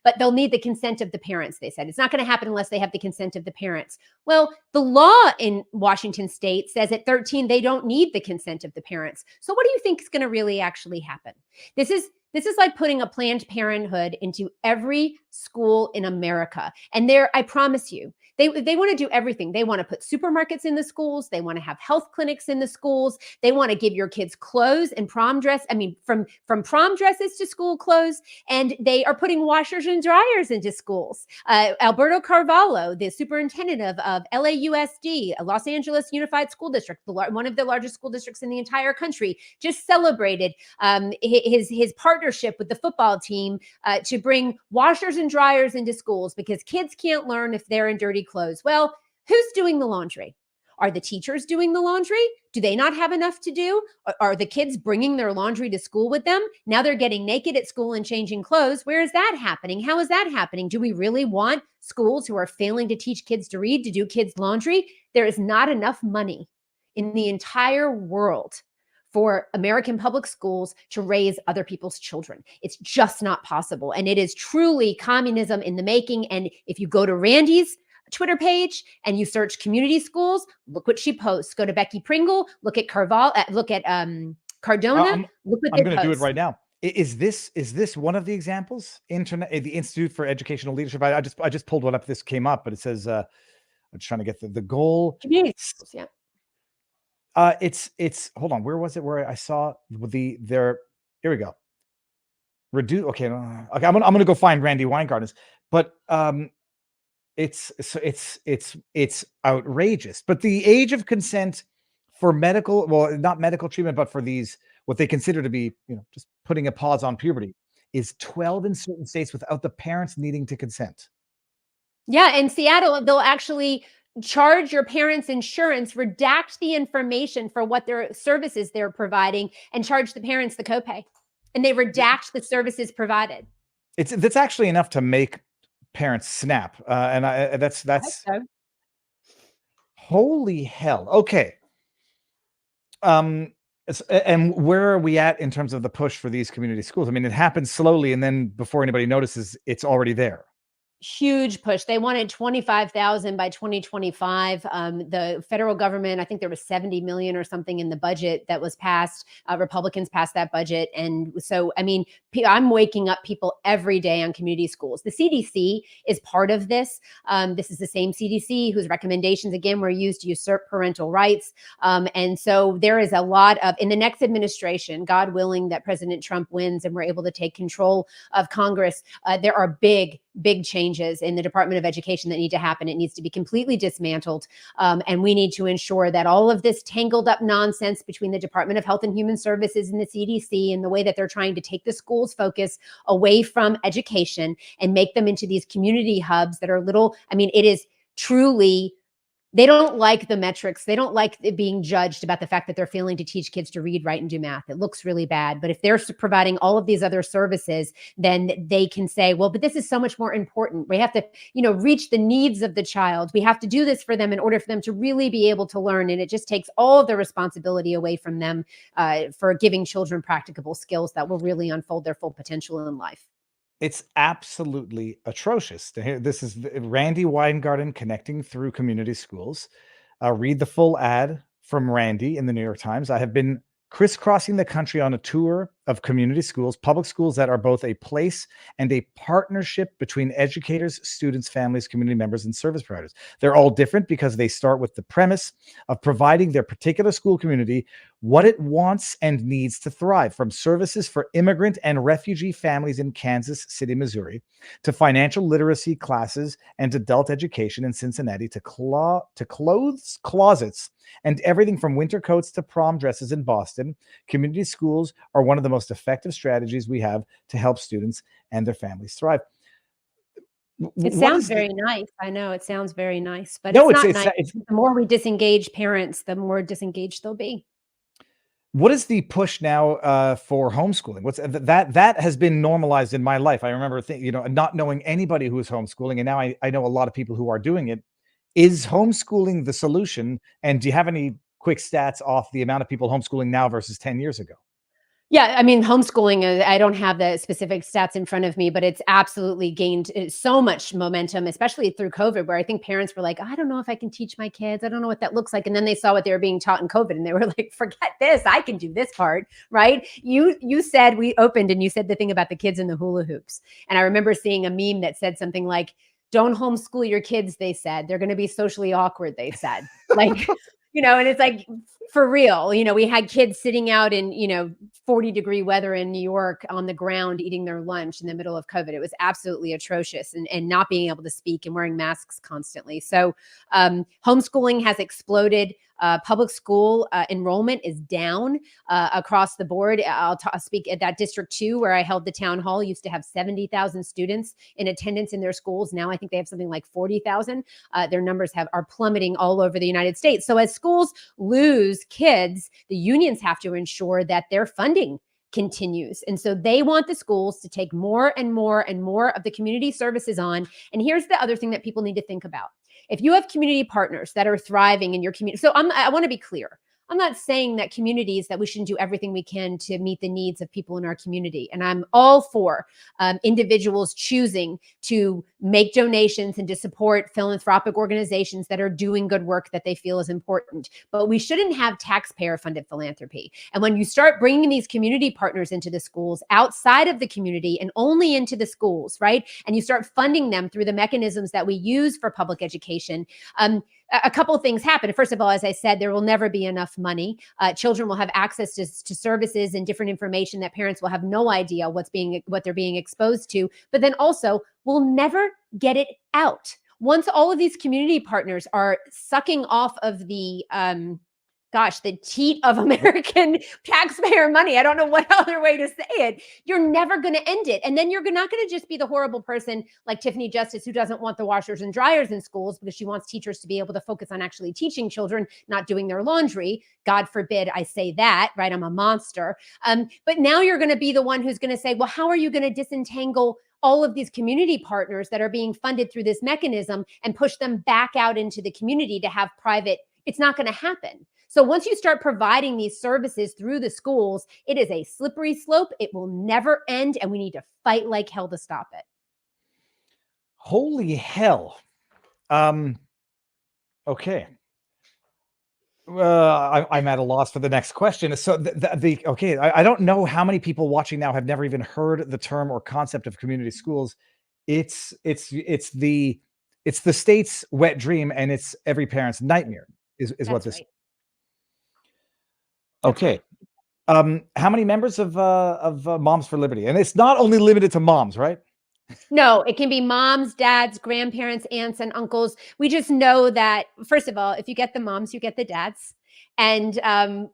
But they'll need the consent of the parents, they said. It's not going to happen unless they have the consent of the parents. Well, the law in Washington state says at 13, they don't need the consent of the parents. So what do you think is going to really actually happen? This is like putting a Planned Parenthood into every school in America. And I promise you, they want to do everything. They want to put supermarkets in the schools. They want to have health clinics in the schools. They want to give your kids clothes and prom dress. I mean, from prom dresses to school clothes. And they are putting washers and dryers into schools. Alberto Carvalho, the superintendent of LAUSD, Los Angeles Unified School District, one of the largest school districts in the entire country, just celebrated his partnership with the football team to bring washers and dryers into schools because kids can't learn if they're in dirty clothes. Well, who's doing the laundry? Are the teachers doing the laundry? Do they not have enough to do? Are the kids bringing their laundry to school with them? Now they're getting naked at school and changing clothes. Where is that happening? How is that happening? Do we really want schools who are failing to teach kids to read to do kids' laundry? There is not enough money in the entire world for American public schools to raise other people's children. It's just not possible. And it is truly communism in the making. And if you go to Randi's Twitter page and you search community schools, look what she posts. Go to Becky Pringle, look at Carvalho, look at Cardona. Look what I'm going to do it right now. Is this one of the examples? The Institute for Educational Leadership. I just pulled one up. This came up, but it says I'm just trying to get the goal. Community schools, yeah. It's hold on. Where was it? Where I saw here we go. Reduce. Okay. I'm gonna go find Randi Weingarten's, but it's outrageous. But the age of consent for medical, well, not medical treatment, but for these, what they consider to be, just putting a pause on puberty, is 12 in certain states without the parents needing to consent. Yeah, in Seattle, they'll actually charge your parents' insurance, redact the information for what their services they're providing, and charge the parents the copay. And they redact the services provided. That's actually enough to make parents snap, and I hope that's so. holy hell. Okay, and where are we at in terms of the push for these community schools? I mean, it happens slowly, and then before anybody notices, it's already there. Huge push. They wanted 25,000 by 2025. The federal government, I think there was 70 million or something in the budget that was passed. Republicans passed that budget. And so, I mean, I'm waking up people every day on community schools. The CDC is part of this. This is the same CDC whose recommendations, again, were used to usurp parental rights. And so there is a lot of, in the next administration, God willing that President Trump wins and we're able to take control of Congress, there are big changes in the Department of Education that need to happen. It needs to be completely dismantled. And we need to ensure that all of this tangled up nonsense between the Department of Health and Human Services and the CDC and the way that they're trying to take the school's focus away from education and make them into these community hubs that are little, I mean, it is truly, they don't like the metrics. They don't like being judged about the fact that they're failing to teach kids to read, write, and do math. It looks really bad. But if they're providing all of these other services, then they can say, well, but this is so much more important. We have to, reach the needs of the child. We have to do this for them in order for them to really be able to learn. And it just takes all of the responsibility away from them for giving children practicable skills that will really unfold their full potential in life. It's absolutely atrocious. This is Randy Weingarten connecting through community schools. Read the full ad from Randy in the New York Times. I have been crisscrossing the country on a tour of community schools, public schools that are both a place and a partnership between educators, students, families, community members, and service providers. They're all different because they start with the premise of providing their particular school community what it wants and needs to thrive, from services for immigrant and refugee families in Kansas City, Missouri, to financial literacy classes and adult education in Cincinnati, to clothes closets and everything from winter coats to prom dresses in Boston. Community schools are one of the most effective strategies we have to help students and their families thrive. It sounds very nice. I know it sounds very nice, but No, it's not nice. The more we disengage parents, the more disengaged they'll be. What is the push now for homeschooling? What's that has been normalized in my life. I remember not knowing anybody who was homeschooling, and now I know a lot of people who are doing it. Is homeschooling the solution? And do you have any quick stats off the amount of people homeschooling now versus 10 years ago? Yeah, I mean, homeschooling, I don't have the specific stats in front of me, but it's absolutely gained so much momentum, especially through COVID, where I think parents were like, I don't know if I can teach my kids. I don't know what that looks like. And then they saw what they were being taught in COVID and they were like, forget this. I can do this part, right? You said, we opened and you said the thing about the kids in the hula hoops. And I remember seeing a meme that said something like, don't homeschool your kids, they said. They're going to be socially awkward, they said. Like, and it's like, for real, we had kids sitting out in, 40-degree weather in New York on the ground eating their lunch in the middle of COVID. It was absolutely atrocious, and not being able to speak and wearing masks constantly. So homeschooling has exploded. Public school enrollment is down across the board. I'll speak at that District 2 where I held the town hall, used to have 70,000 students in attendance in their schools. Now I think they have something like 40,000. Their numbers are plummeting all over the United States. So as schools lose kids, the unions have to ensure that their funding continues. And so they want the schools to take more and more and more of the community services on. And here's the other thing that people need to think about. If you have community partners that are thriving in your community, so I want to be clear. I'm not saying that we shouldn't do everything we can to meet the needs of people in our community. And I'm all for individuals choosing to make donations and to support philanthropic organizations that are doing good work that they feel is important. But we shouldn't have taxpayer-funded philanthropy. And when you start bringing these community partners into the schools outside of the community and only into the schools, right? And you start funding them through the mechanisms that we use for public education, a couple of things happen. First of all, as I said, there will never be enough money. Children will have access to services and different information that parents will have no idea what they're being exposed to, but then also we'll never get it out. Once all of these community partners are sucking off of the gosh, the teat of American taxpayer money. I don't know what other way to say it. You're never going to end it. And then you're not going to just be the horrible person like Tiffany Justice, who doesn't want the washers and dryers in schools because she wants teachers to be able to focus on actually teaching children, not doing their laundry. God forbid I say that, right? I'm a monster. But now you're going to be the one who's going to say, well, how are you going to disentangle all of these community partners that are being funded through this mechanism and push them back out into the community to have private? It's not going to happen. So once you start providing these services through the schools, it is a slippery slope. It will never end, and we need to fight like hell to stop it. Holy hell. Okay. I'm at a loss for the next question. So okay, I don't know how many people watching now have never even heard the term or concept of community schools. It's the state's wet dream, and it's every parent's nightmare. Is what this? Right. Okay. Right. How many members of Moms4Liberty? And it's not only limited to moms, right? No, it can be moms, dads, grandparents, aunts, and uncles. We just know that, first of all, if you get the moms, you get the dads. And, I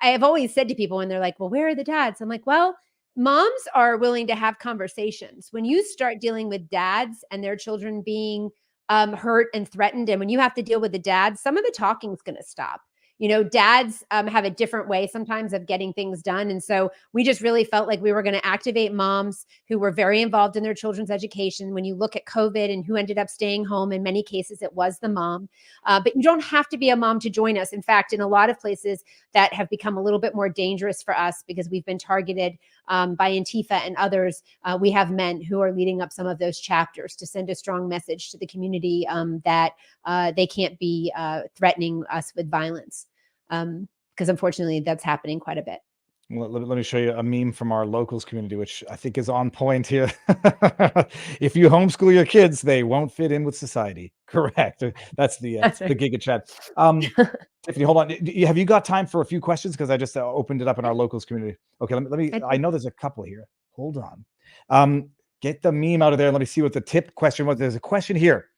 have always said to people when they're like, well, where are the dads? I'm like, well, moms are willing to have conversations. When you start dealing with dads and their children being hurt and threatened, and when you have to deal with the dads, some of the talking is going to stop. Dads have a different way sometimes of getting things done. And so we just really felt like we were going to activate moms who were very involved in their children's education. When you look at COVID and who ended up staying home, in many cases, it was the mom. But you don't have to be a mom to join us. In fact, in a lot of places that have become a little bit more dangerous for us because we've been targeted by Antifa and others, we have men who are leading up some of those chapters to send a strong message to the community that they can't be threatening us with violence. Because unfortunately, that's happening quite a bit. Well, let me show you a meme from our locals community, which I think is on point here. If you homeschool your kids, they won't fit in with society. Correct. That's the That's right. Giga Chat. Tiffany, hold on. Have you got time for a few questions? Because I just opened it up in our locals community. Okay, let me. I know there's a couple here. Hold on. Get the meme out of there. Let me see what the tip question was. There's a question here.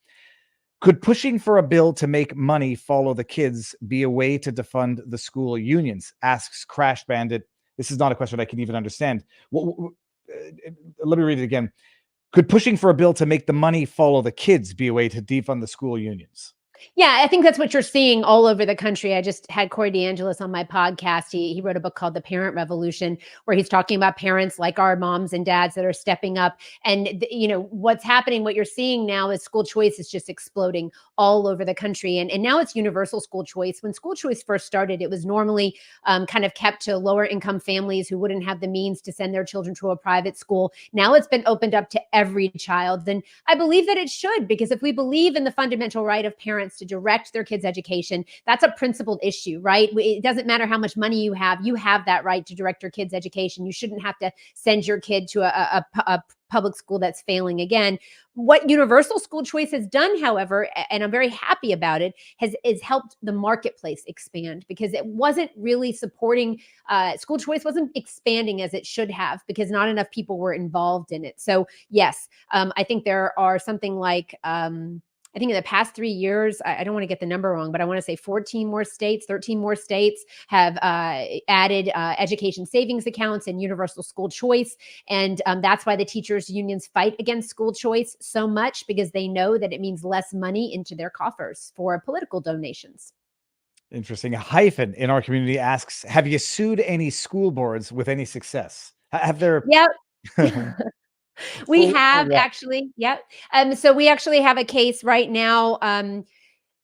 Could pushing for a bill to make money follow the kids be a way to defund the school unions? Asks Crash Bandit. This is not a question I can even understand. Let me read it again. Could pushing for a bill to make the money follow the kids be a way to defund the school unions? Yeah, I think that's what you're seeing all over the country. I just had Corey DeAngelis on my podcast. He wrote a book called The Parent Revolution, where he's talking about parents like our moms and dads that are stepping up. And, what's happening, what you're seeing now is school choice is just exploding all over the country. And now it's universal school choice. When school choice first started, it was normally kind of kept to lower income families who wouldn't have the means to send their children to a private school. Now it's been opened up to every child. And I believe that it should, because if we believe in the fundamental right of parents to direct their kids' education, that's a principled issue, right? It doesn't matter how much money you have that right to direct your kids' education. You shouldn't have to send your kid to a public school that's failing again. What universal school choice has done, however, and I'm very happy about it, is helped the marketplace expand, because it wasn't really supporting, school choice wasn't expanding as it should have, because not enough people were involved in it. So yes, I think there are something like, I think in the past 3 years, I don't want to get the number wrong, but I want to say 13 more states have added education savings accounts and universal school choice. And that's why the teachers unions fight against school choice so much, because they know that it means less money into their coffers for political donations. Interesting. A hyphen in our community asks, have you sued any school boards with any success? Have there? Yep. We have actually. Yep. So we actually have a case right now.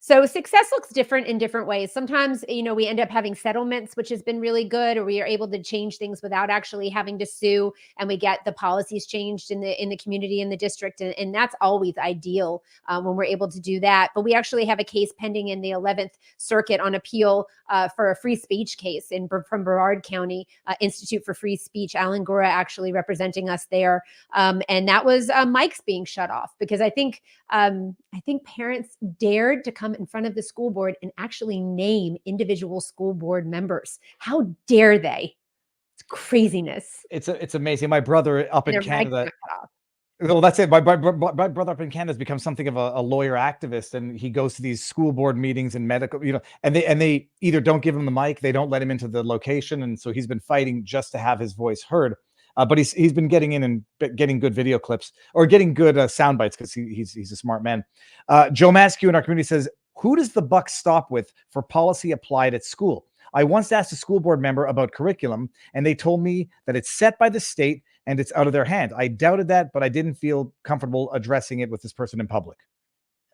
So success looks different in different ways. Sometimes, we end up having settlements, which has been really good, or we are able to change things without actually having to sue, and we get the policies changed in the community, in the district, and that's always ideal when we're able to do that. But we actually have a case pending in the 11th Circuit on appeal for a free speech case from Brevard County Institute for Free Speech. Alan Gora actually representing us there, and that was mics being shut off, because I think parents dared to come in front of the school board and actually name individual school board members. How dare they? It's craziness. It's amazing. My brother up in Canada. Well, that's it. My brother up in Canada has become something of a lawyer activist, and he goes to these school board meetings and medical, and they either don't give him the mic, they don't let him into the location, and so he's been fighting just to have his voice heard. But he's been getting in and getting good video clips or getting good sound bites because he's a smart man. Joe Maskew in our community says, "Who does the buck stop with for policy applied at school? I once asked a school board member about curriculum, and they told me that it's set by the state and it's out of their hand. I doubted that, but I didn't feel comfortable addressing it with this person in public."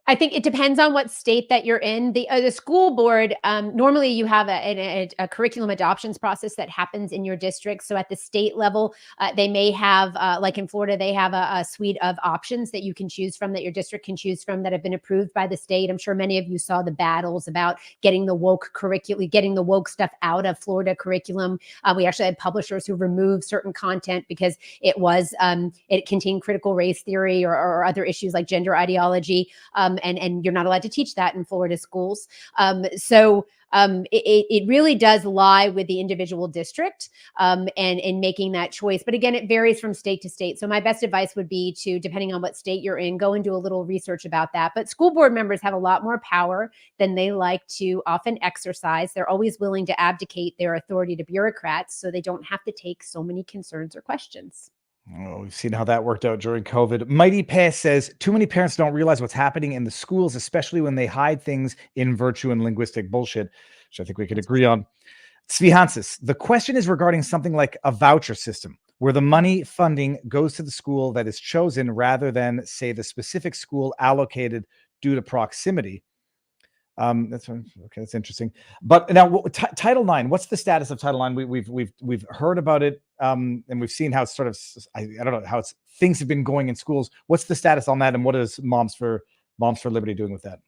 I think it depends on what state that you're in. The school board, normally you have a curriculum adoptions process that happens in your district. So at the state level, they may have, like in Florida, they have a suite of options that you can choose from, that your district can choose from, that have been approved by the state. I'm sure many of you saw the battles about getting the woke curriculum, getting the woke stuff out of Florida curriculum. We actually had publishers who removed certain content because it contained critical race theory or other issues like gender ideology. And you're not allowed to teach that in Florida schools. It really does lie with the individual district and in making that choice. But again, it varies from state to state. So my best advice would be to, depending on what state you're in, go and do a little research about that. But school board members have a lot more power than they like to often exercise. They're always willing to abdicate their authority to bureaucrats so they don't have to take so many concerns or questions. Oh, we've seen how that worked out during COVID. Mighty Pass says, too many parents don't realize what's happening in the schools, especially when they hide things in virtue and linguistic bullshit, which I think we could agree on. Svihansis, the question is regarding something like a voucher system, where the money funding goes to the school that is chosen rather than, say, the specific school allocated due to proximity. That's okay. That's interesting. But now, Title IX. What's the status of Title IX? We've heard about it, and we've seen how it's sort of I don't know how things have been going in schools. What's the status on that, and what is Moms4Liberty doing with that?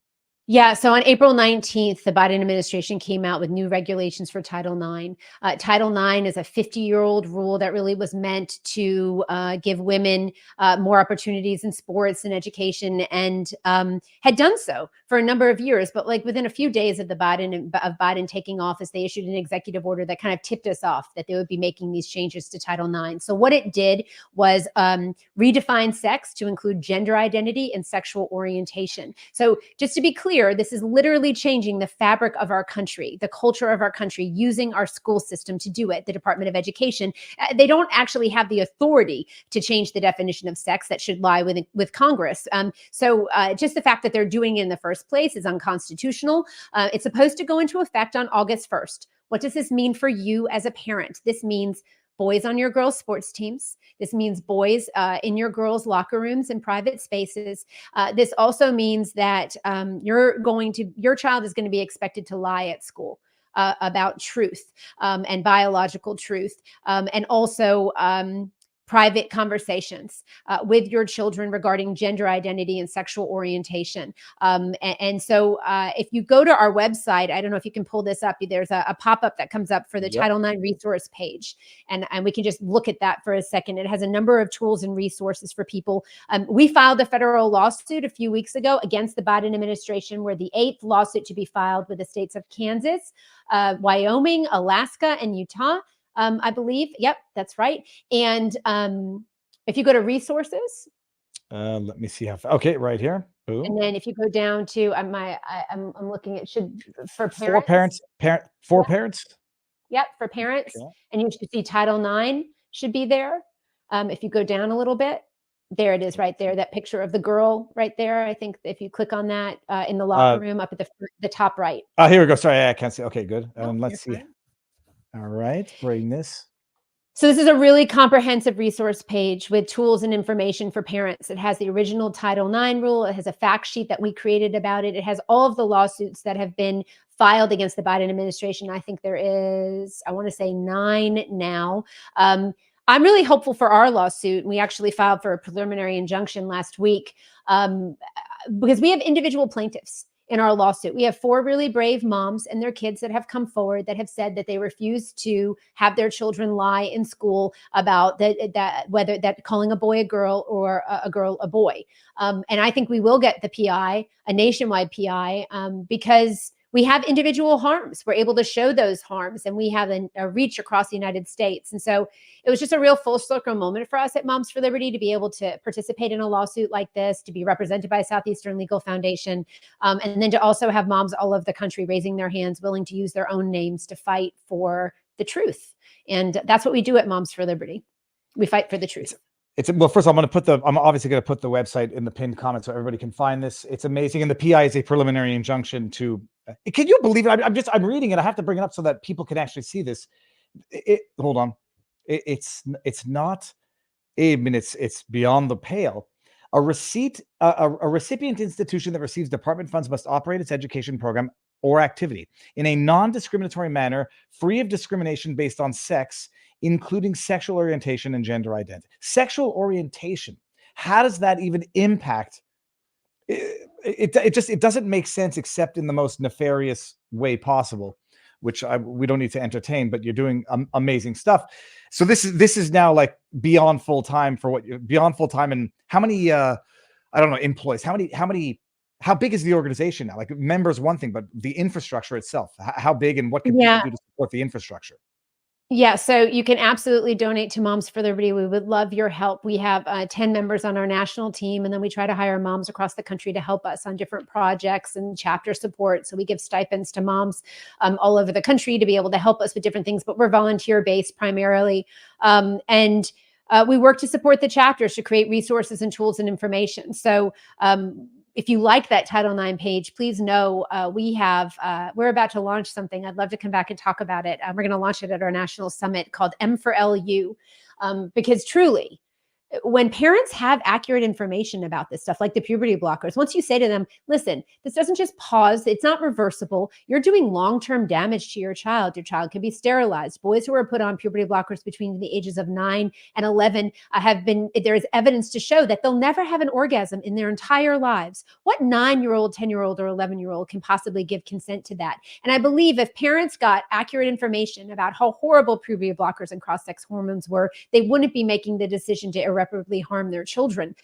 Yeah, so on April 19th, the Biden administration came out with new regulations for Title IX. Title IX is a 50-year-old rule that really was meant to give women more opportunities in sports and education, and had done so for a number of years. But like within a few days of Biden taking office, they issued an executive order that kind of tipped us off that they would be making these changes to Title IX. So what it did was redefine sex to include gender identity and sexual orientation. So just to be clear, this is literally changing the fabric of our country, the culture of our country, using our school system to do it. The Department of Education, they don't actually have the authority to change the definition of sex. That should lie with Congress. So just the fact that they're doing it in the first place is unconstitutional. It's supposed to go into effect on August 1st. What does this mean for you as a parent? This means boys on your girls' sports teams. This means boys in your girls' locker rooms and private spaces. This also means that your child is going to be expected to lie at school about truth and biological truth, and also private conversations with your children regarding gender identity and sexual orientation. So if you go to our website, I don't know if you can pull this up, there's a pop-up that comes up for the Title IX resource page. And we can just look at that for a second. It has a number of tools and resources for people. We filed a federal lawsuit a few weeks ago against the Biden administration. We're the 8th lawsuit to be filed with the states of Kansas, Wyoming, Alaska, and Utah. I believe. Yep, that's right. And if you go to resources, let me see how. Okay, right here. Boom. And then if you go down to I'm looking at for parents. For parents. Yep, for parents, okay. And you should see Title IX should be there. If you go down a little bit, there it is, right there. That picture of the girl right there. I think if you click on that in the locker room up at the top right. Oh, here we go. Sorry, I can't see. Okay, good. Let's see. Fine. All right, bring this. So this is a really comprehensive resource page with tools and information for parents. It has the original Title IX rule. It has a fact sheet that we created about it. It has all of the lawsuits that have been filed against the Biden administration. I think there is, I want to say 9 now. I'm really hopeful for our lawsuit. We actually filed for a preliminary injunction last week because we have individual plaintiffs in our lawsuit. We have 4 really brave moms and their kids that have come forward that have said that they refuse to have their children lie in school about whether calling a boy a girl or a girl a boy. And I think we will get the PI, a nationwide PI, because we have individual harms. We're able to show those harms, and we have a reach across the United States. And so it was just a real full circle moment for us at Moms for Liberty to be able to participate in a lawsuit like this, to be represented by Southeastern Legal Foundation, and then to also have moms all over the country raising their hands, willing to use their own names to fight for the truth. And that's what we do at Moms for Liberty. We fight for the truth. Well, first I'm obviously going to put the website in the pinned comment so everybody can find this. It's amazing. And the PI is a preliminary injunction to, can you believe it? I'm reading it. I have to bring it up so that people can actually see this. Hold on. It's not, I mean, it's beyond the pale. A recipient institution that receives department funds must operate its education program or activity in a non-discriminatory manner, free of discrimination based on sex, including sexual orientation and gender identity. Sexual orientation. How does that even impact? It doesn't make sense except in the most nefarious way possible, which we don't need to entertain, but you're doing amazing stuff. So this is now like beyond full time beyond full time. And how many, I don't know, employees, how big is the organization now? Like members, one thing, but the infrastructure itself, how big and what can people do to support the infrastructure? Yeah, so you can absolutely donate to Moms for Liberty. We would love your help. We have 10 members on our national team, and then we try to hire moms across the country to help us on different projects and chapter support. So we give stipends to moms all over the country to be able to help us with different things, but we're volunteer-based primarily. And we work to support the chapters to create resources and tools and information. So if you like that Title IX page, please know we're about to launch something. I'd love to come back and talk about it. We're going to launch it at our national summit called M for LU, because truly, when parents have accurate information about this stuff, like the puberty blockers, once you say to them, listen, this doesn't just pause, it's not reversible. You're doing long-term damage to your child. Your child can be sterilized. Boys who are put on puberty blockers between the ages of 9 and 11 there is evidence to show that they'll never have an orgasm in their entire lives. What 9-year-old, 10-year-old, or 11-year-old can possibly give consent to that? And I believe if parents got accurate information about how horrible puberty blockers and cross-sex hormones were, they wouldn't be making the decision to irreparably harm their children.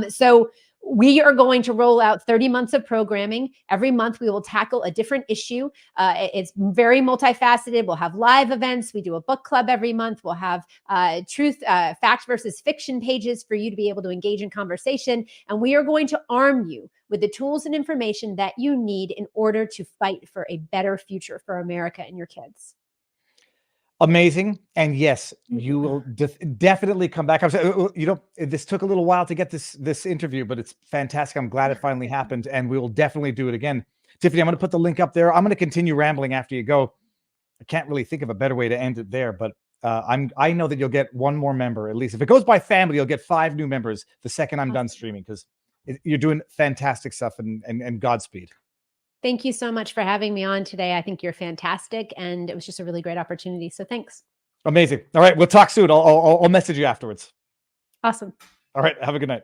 So we are going to roll out 30 months of programming. Every month we will tackle a different issue. It's very multifaceted. We'll have live events. We do a book club every month. We'll have fact versus fiction pages for you to be able to engage in conversation. And we are going to arm you with the tools and information that you need in order to fight for a better future for America and your kids. Amazing. And yes, you will definitely come back. I'm saying, this took a little while to get this interview, but it's fantastic. I'm glad it finally happened, and we will definitely do it again. Tiffany, I'm going to put the link up there. I'm going to continue rambling after you go. I can't really think of a better way to end it there, but I know that you'll get one more member, at least. If it goes by family, you'll get 5 new members the second I'm done streaming, because you're doing fantastic stuff, and Godspeed. Thank you so much for having me on today. I think you're fantastic, and it was just a really great opportunity. So thanks. Amazing. All right. We'll talk soon. I'll message you afterwards. Awesome. All right. Have a good night.